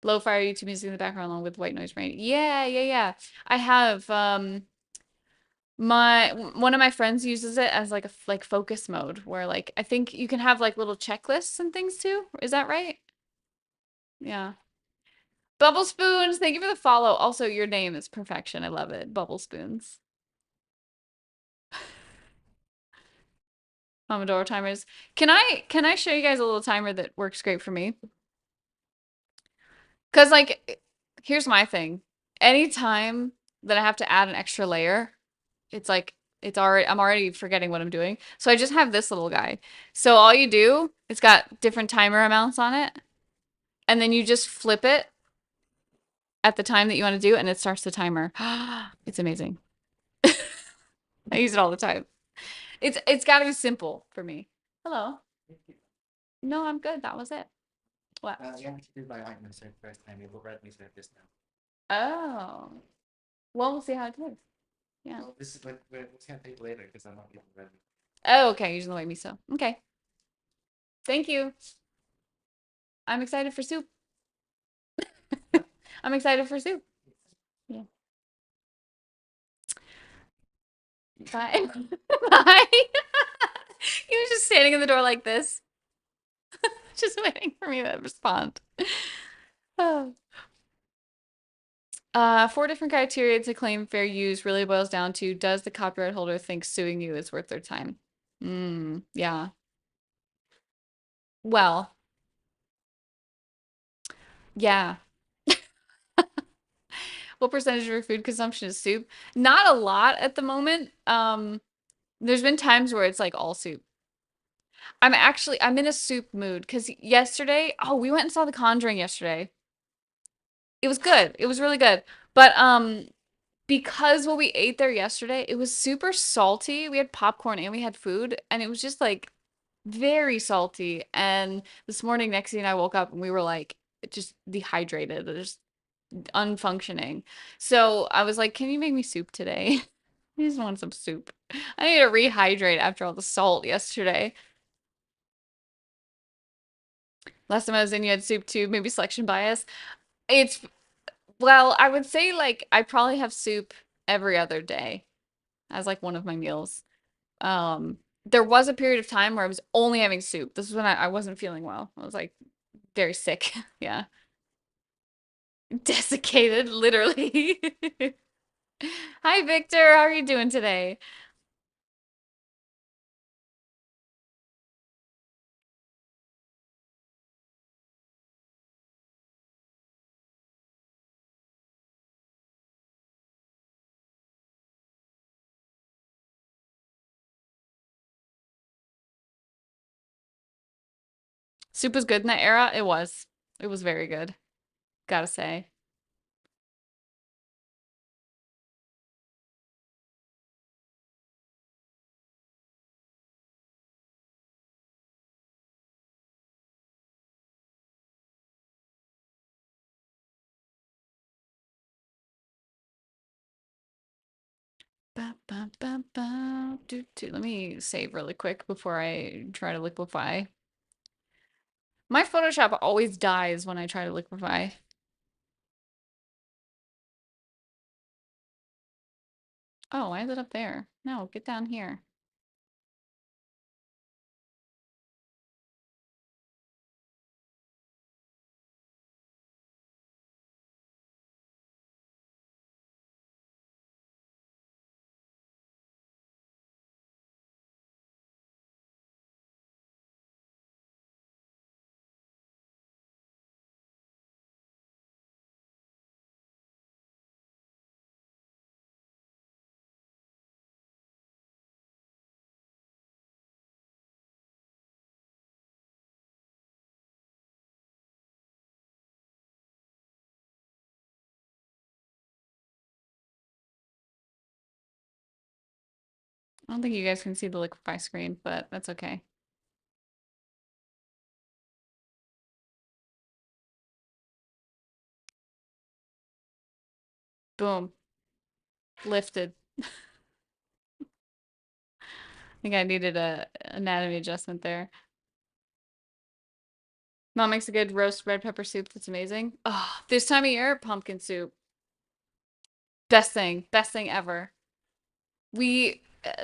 Low-fi YouTube music in the background along with white noise rain. Yeah. I have one of my friends uses it as like a focus mode where like I think you can have like little checklists and things too. Is that right? Yeah. Bubble Spoons, thank you for the follow. Also, your name is perfection. I love it. Bubble Spoons. Pomodoro timers. Can I show you guys a little timer that works great for me? Cause like here's my thing. Anytime that I have to add an extra layer, it's like I'm already forgetting what I'm doing. So I just have this little guy. So all you do, it's got different timer amounts on it, and then you just flip it at the time that you want to do, and it starts the timer. It's amazing. I use it all the time. It's got to be simple for me. Hello. No, I'm good. That was it. What? You have to do by white mistake first time. You will red mistake this now. Oh. Well, we'll see how it is. Yeah. Well, this is like we're gonna take later because I'm not using red. Oh, okay. Using the white miso. Okay. Thank you. I'm excited for soup. I'm excited for soup. Yeah. Bye. Bye. He was just standing in the door like this. Just waiting for me to respond. Oh. 4 different criteria to claim fair use really boils down to, does the copyright holder think suing you is worth their time? Yeah. Well, yeah. What percentage of your food consumption is soup? Not a lot at the moment. There's been times where it's like all soup. I'm in a soup mood because yesterday, oh, we went and saw The Conjuring yesterday. It was good. It was really good. But because what we ate there yesterday, it was super salty. We had popcorn and we had food, and it was just like very salty. And this morning, Nexie and I woke up and we were like just dehydrated, just unfunctioning. So I was like, "Can you make me soup today?" I just want some soup. I need to rehydrate after all the salt yesterday. Last time I was in, you had soup too, maybe selection bias. It's, well, I would say like I probably have soup every other day as like one of my meals. There was a period of time where I was only having soup. This is when I wasn't feeling well. I was like very sick. Yeah. Desiccated, literally. Hi, Victor. How are you doing today? Soup was good in that era. It was. It was very good. Gotta say. Ba, ba, ba, ba, Let me save really quick before I try to liquefy. My Photoshop always dies when I try to liquefy. Oh, why is it up there? No, get down here. I don't think you guys can see the liquefy screen, but that's okay. Boom. Lifted. I think I needed a anatomy adjustment there. Mom makes a good roast red pepper soup that's amazing. Oh, this time of year, pumpkin soup. Best thing ever. We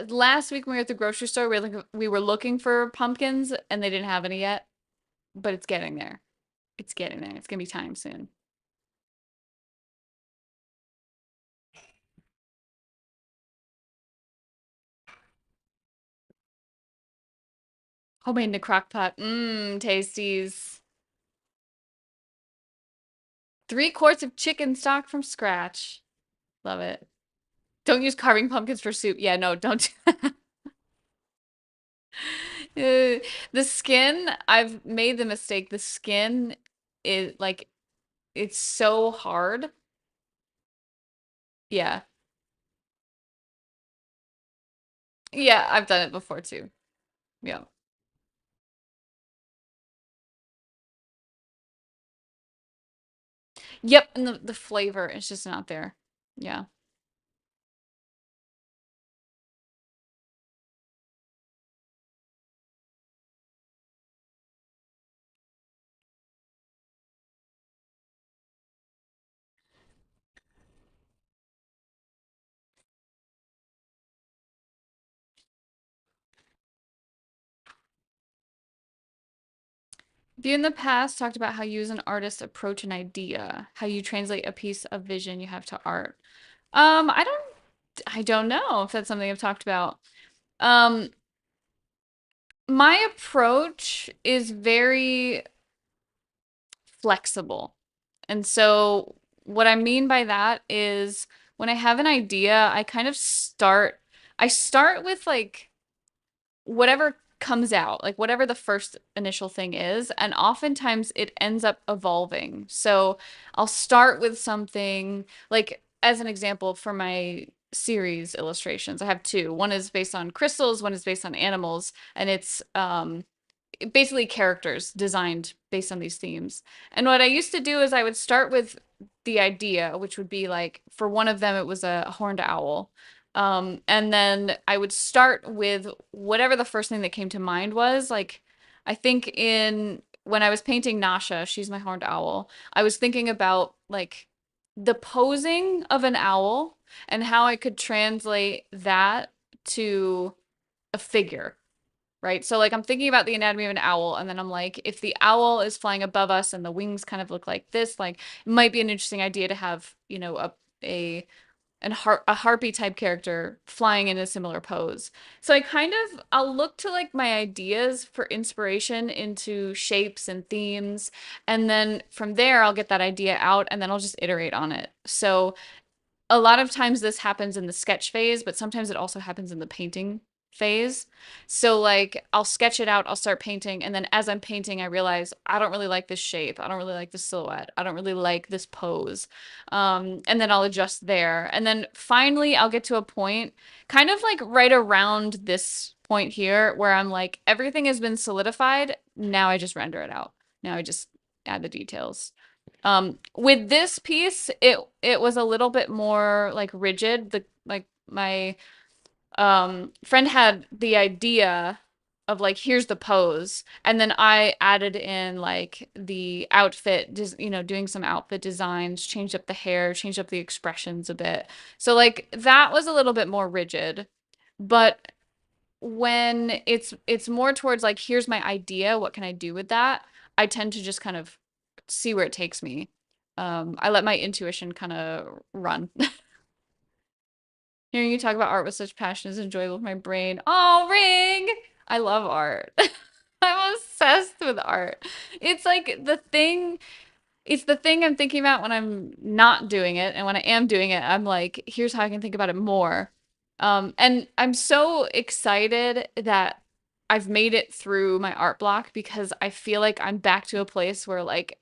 last week when we were at the grocery store, we were looking for pumpkins and they didn't have any yet, but it's getting there. It's getting there. It's gonna be time soon. Homemade in a crock pot. Mmm, tasties. 3 quarts of chicken stock from scratch. Love it. Don't use carving pumpkins for soup. Yeah, no, don't. The skin, I've made the mistake. The skin is like, it's so hard. Yeah. Yeah, I've done it before too. Yeah. Yep, and the flavor is just not there. Yeah. You in the past talked about how you as an artist approach an idea, how you translate a piece of vision you have to art. I don't know if that's something I've talked about. Um, my approach is very flexible. And so what I mean by that is when I have an idea, I start with like whatever comes out, like whatever the first initial thing is, and oftentimes it ends up evolving. So I'll start with something like, as an example, for my series illustrations, I have two. One is based on crystals, one is based on animals, and it's basically characters designed based on these themes. And what I used to do is I would start with the idea, which would be like for one of them, it was a horned owl. And then I would start with whatever the first thing that came to mind was. Like, I think in when I was painting Nasha, she's my horned owl, I was thinking about like the posing of an owl and how I could translate that to a figure, right? So like I'm thinking about the anatomy of an owl, and then I'm like, if the owl is flying above us and the wings kind of look like this, like it might be an interesting idea to have, you know, a a harpy type character flying in a similar pose. So I'll look to like my ideas for inspiration into shapes and themes, and then from there I'll get that idea out and then I'll just iterate on it. So a lot of times this happens in the sketch phase, but sometimes it also happens in the painting phase. So like I'll sketch it out, I'll start painting, and then as I'm painting, I realize I don't really like this shape. I don't really like this silhouette. I don't really like this pose. And then I'll adjust there. And then finally I'll get to a point kind of like right around this point here where I'm like, everything has been solidified. Now I just render it out. Now I just add the details. With this piece, it was a little bit more like rigid. The like my friend had the idea of like here's the pose, and then I added in like the outfit, you know, doing some outfit designs, changed up the hair, changed up the expressions a bit. So like that was a little bit more rigid. But when it's more towards like here's my idea, what can I do with that? I tend to just kind of see where it takes me. I let my intuition kind of run. Hearing you talk about art with such passion is enjoyable with my brain. Oh, Ring! I love art. I'm obsessed with art. It's like it's the thing I'm thinking about when I'm not doing it, and when I am doing it, I'm like, here's how I can think about it more. And I'm so excited that I've made it through my art block because I feel like I'm back to a place where like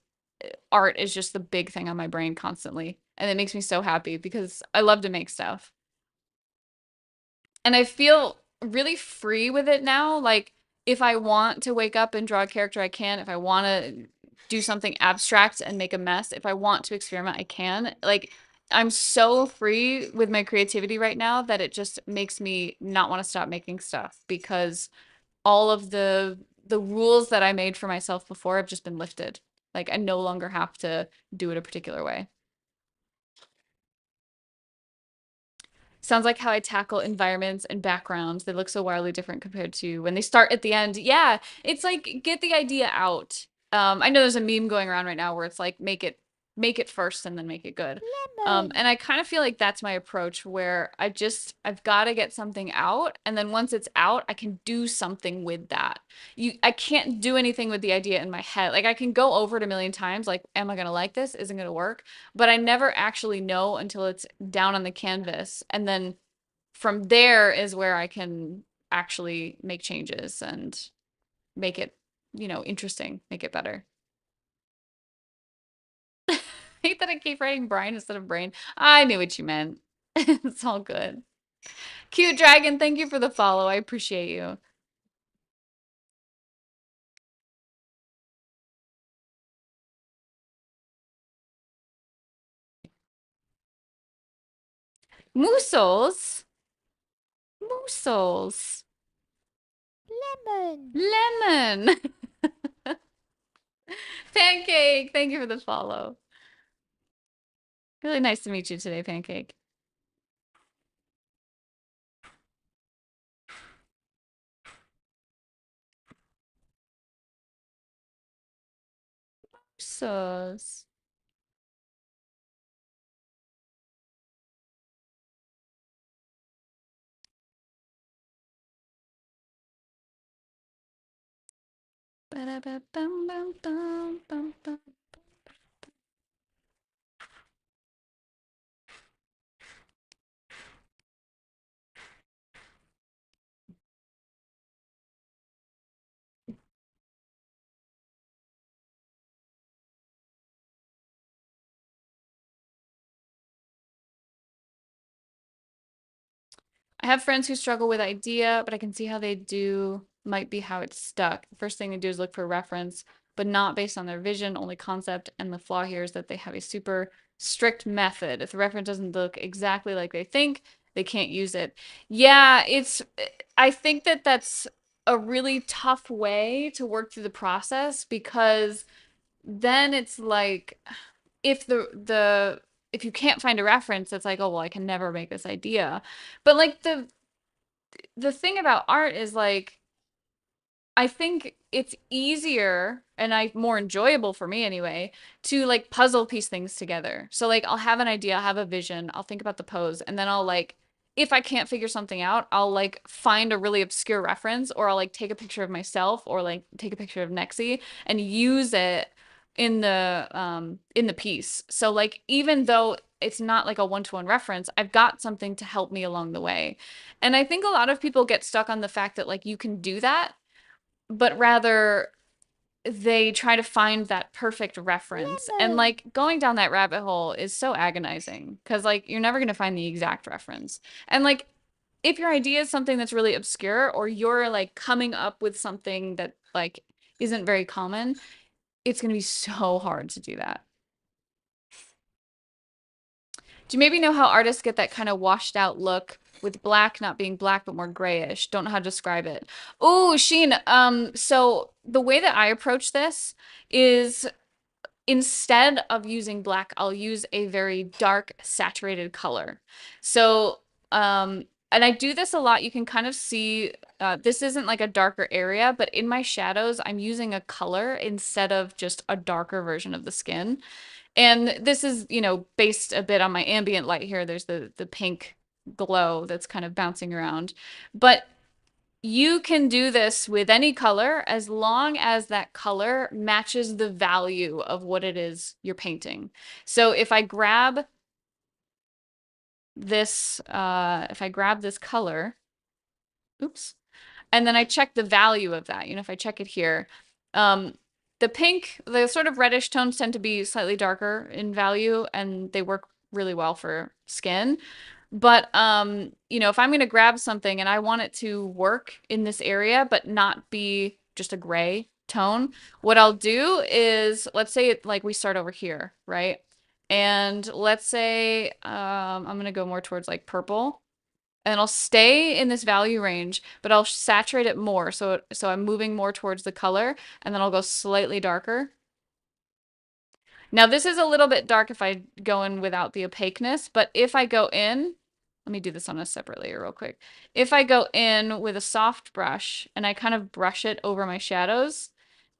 art is just the big thing on my brain constantly. And it makes me so happy because I love to make stuff. And I feel really free with it now. Like if I want to wake up and draw a character, I can. If I want to do something abstract and make a mess, if I want to experiment, I can. Like I'm so free with my creativity right now that it just makes me not want to stop making stuff because all of the rules that I made for myself before have just been lifted. Like I no longer have to do it a particular way. Sounds like how I tackle environments and backgrounds. They look so wildly different compared to when they start at the end. Yeah, it's like get the idea out. I know there's a meme going around right now where it's like make it first and then make it good. Lemon. And I kind of feel like that's my approach where I've got to get something out, and then once it's out, I can do something with that. I can't do anything with the idea in my head. Like I can go over it a million times, like, am I gonna like this? Isn't gonna work? But I never actually know until it's down on the canvas. And then from there is where I can actually make changes and make it, you know, interesting, make it better. I hate that I keep writing Brian instead of brain. I knew what you meant. It's all good. Cute Dragon, thank you for the follow. I appreciate you. Moosels. Moosels. Lemon. Lemon. Pancake, thank you for the follow. Really nice to meet you today, Pancake. Sauce. Ba-da-ba-bum-bum-bum-bum-bum. I have friends who struggle with idea, but I can see how they do might be how it's stuck. The first thing they do is look for reference, but not based on their vision, only concept. And the flaw here is that they have a super strict method. If the reference doesn't look exactly like they think, they can't use it. Yeah, I think that that's a really tough way to work through the process because then it's like if if you can't find a reference, it's like, oh well, I can never make this idea. But like the thing about art is like I think it's easier and more enjoyable for me anyway to like puzzle piece things together. So like I'll have an idea, I'll have a vision, I'll think about the pose, and then I'll like if I can't figure something out, I'll like find a really obscure reference or I'll like take a picture of myself or like take a picture of Nexi and use it in the piece. So like even though it's not like a one-to-one reference, I've got something to help me along the way. And I think a lot of people get stuck on the fact that like you can do that, but rather they try to find that perfect reference. And Lemon. like going down that rabbit hole is so agonizing because like you're never going to find the exact reference. And like if your idea is something that's really obscure or you're like coming up with something that like isn't very common, it's going to be so hard to do that. Do you maybe know how artists get that kind of washed out look with black not being black but more grayish? Don't know how to describe it. Oh, Sheen, so the way that I approach this is instead of using black, I'll use a very dark saturated color. So, and I do this a lot. You can kind of see, this isn't like a darker area, but in my shadows, I'm using a color instead of just a darker version of the skin. And this is, you know, based a bit on my ambient light here. There's the pink glow that's kind of bouncing around. But you can do this with any color as long as that color matches the value of what it is you're painting. So if I grab this color, oops, and then I check the value of that, you know, if I check it here, the pink, the sort of reddish tones tend to be slightly darker in value and they work really well for skin. But you know, if I'm going to grab something and I want it to work in this area but not be just a gray tone, what I'll do is let's say it like we start over here, right? And let's say I'm going to go more towards like purple and I'll stay in this value range, but I'll saturate it more. So I'm moving more towards the color and then I'll go slightly darker. Now this is a little bit dark if I go in without the opaqueness, but if I go in, let me do this on a separate layer real quick. If I go in with a soft brush and I kind of brush it over my shadows,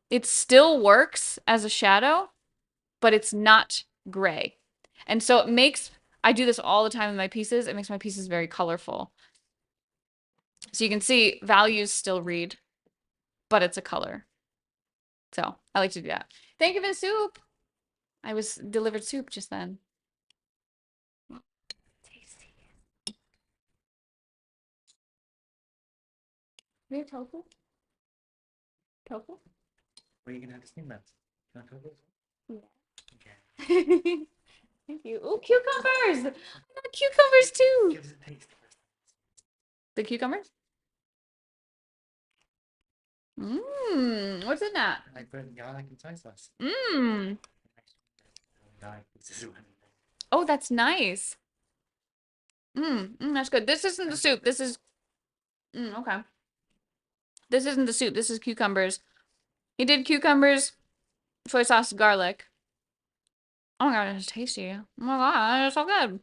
it still works as a shadow, but it's not gray. And so it makes, I do this all the time in my pieces. It makes my pieces very colorful. So you can see values still read, but it's a color. So I like to do that. Thank you for the soup. I was delivered soup just then. Tasty. We have tofu? Tofu? Where are you gonna have to steam that? Can I cook it? Yeah. Okay. Thank you. Oh, cucumbers! I got cucumbers too. Give us a taste first. The cucumbers? Mmm. What's in that? I put garlic and soy sauce. Mmm. Garlic pieces of Oh, that's nice. That's good. This isn't the soup. This is. Okay. This isn't the soup. This is cucumbers. He did cucumbers, soy sauce, garlic. Oh my god, it's tasty. Oh my god, it's so good.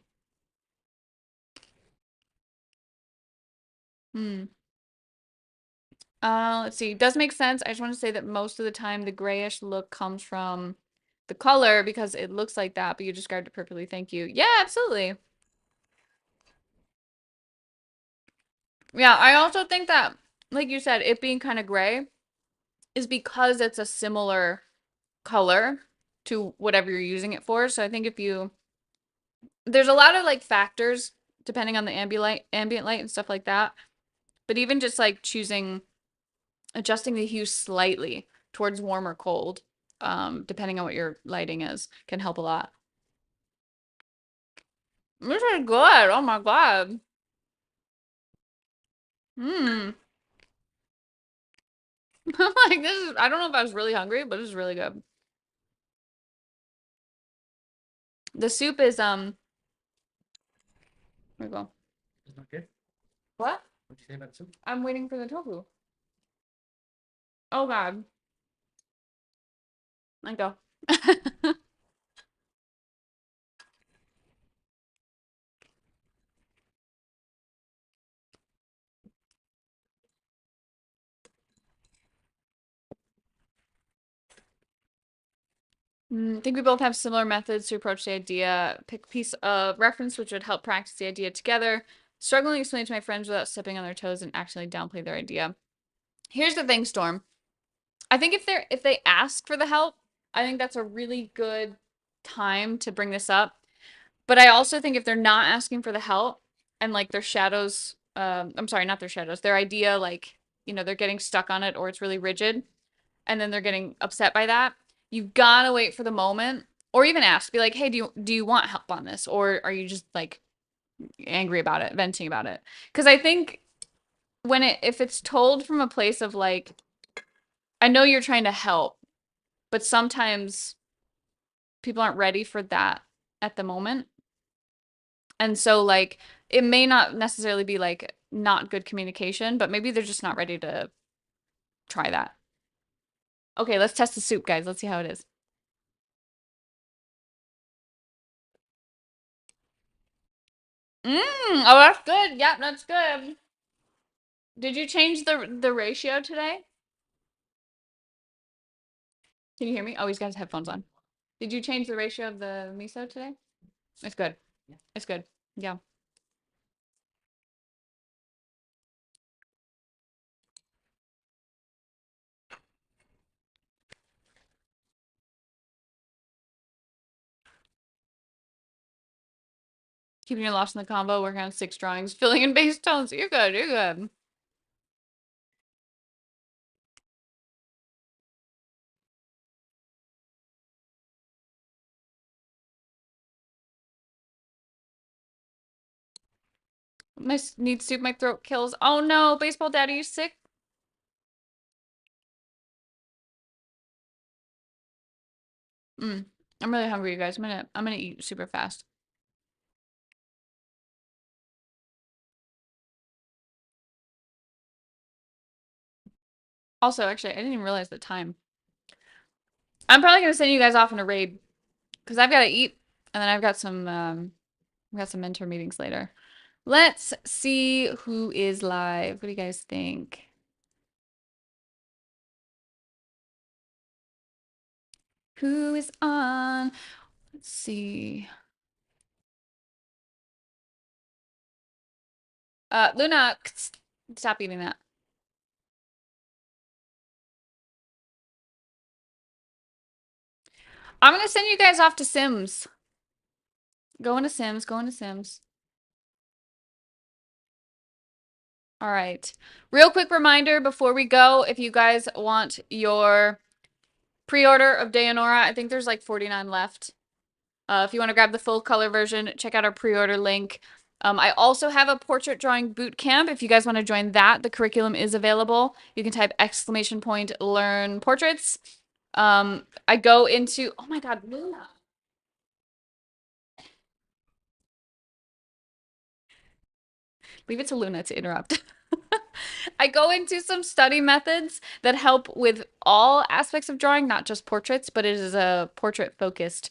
Let's see. It does make sense. I just want to say that most of the time the grayish look comes from the color because it looks like that, but you described it perfectly. Thank you. Yeah, absolutely. Yeah, I also think that, like you said, it being kind of gray is because it's a similar color to whatever you're using it for. So I think there's a lot of like factors depending on the ambient light and stuff like that. But even just like adjusting the hue slightly towards warm or cold, depending on what your lighting is, can help a lot. This is good. Oh my God. Mmm. Like I don't know if I was really hungry, but this is really good. The soup is, here we go. It's not good. What? What'd you say about the soup? I'm waiting for the tofu. Oh God. Let go. I think we both have similar methods to approach the idea. Pick a piece of reference which would help practice the idea together. Struggling to explain to my friends without stepping on their toes and accidentally downplay their idea. Here's the thing, Storm. I think if they ask for the help, I think that's a really good time to bring this up. But I also think if they're not asking for the help and like their shadows, I'm sorry, not their shadows, their idea, like, they're getting stuck on it or it's really rigid and then they're getting upset by that, you've got to wait for the moment or even ask, be like, hey, do you want help on this? Or are you just like angry about it, venting about it? Because I think if it's told from a place of like, I know you're trying to help, but sometimes people aren't ready for that at the moment. And so like it may not necessarily be like not good communication, but maybe they're just not ready to try that. Okay, let's test the soup, guys. Let's see how it is. Oh, that's good. Yep, that's good. Did you change the ratio today? Can you hear me? Oh, he's got his headphones on. Did you change the ratio of the miso today? It's good. Yeah. It's good. Yeah. Keeping your lost in the combo, working on 6 drawings, filling in base tones. You're good. You're good. Need soup, my throat kills. Oh no, baseball daddy, you sick? I'm really hungry, you guys. I'm gonna eat super fast. Also, actually, I didn't even realize the time. I'm probably gonna send you guys off in a raid because I've got to eat, and then I've got some mentor meetings later. Let's see who is live. What do you guys think? Who is on? Let's see. Luna, stop eating that. I'm gonna send you guys off to Sims. Go into Sims. Go into Sims. All right. Real quick reminder before we go, if you guys want your pre-order of Dayanora, I think there's like 49 left. If you want to grab the full color version, check out our pre-order link. I also have a portrait drawing boot camp. If you guys want to join that, the curriculum is available. You can type !learn portraits. I go into, oh my God, Luna. Leave it to Luna to interrupt. I go into some study methods that help with all aspects of drawing, not just portraits, but it is a portrait focused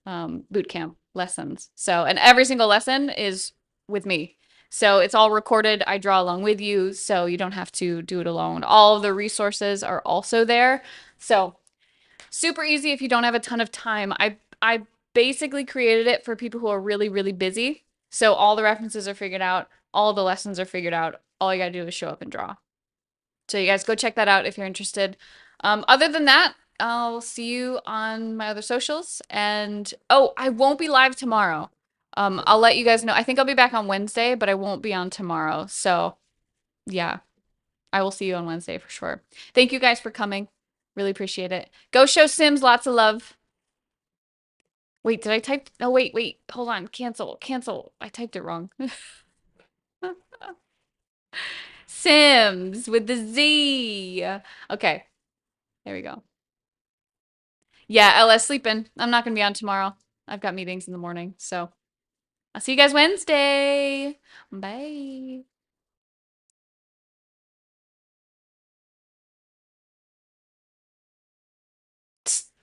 boot camp lessons. So, and every single lesson is with me. So it's all recorded. I draw along with you, so you don't have to do it alone. All of the resources are also there. So Super easy if you don't have a ton of time. I basically created it for people who are really, really busy. So all the references are figured out, all the lessons are figured out. All you gotta do is show up and draw. So you guys go check that out if you're interested. Other than that, I'll see you on my other socials. And oh, I won't be live tomorrow. I'll let you guys know. I think I'll be back on Wednesday, but I won't be on tomorrow. So yeah, I will see you on Wednesday for sure. Thank you guys for coming. Really appreciate it. Go show Sims lots of love. Wait, did I type? Oh, wait. Hold on. Cancel. I typed it wrong. Sims with the Z. Okay. There we go. Yeah, LS sleeping. I'm not going to be on tomorrow. I've got meetings in the morning. So I'll see you guys Wednesday. Bye.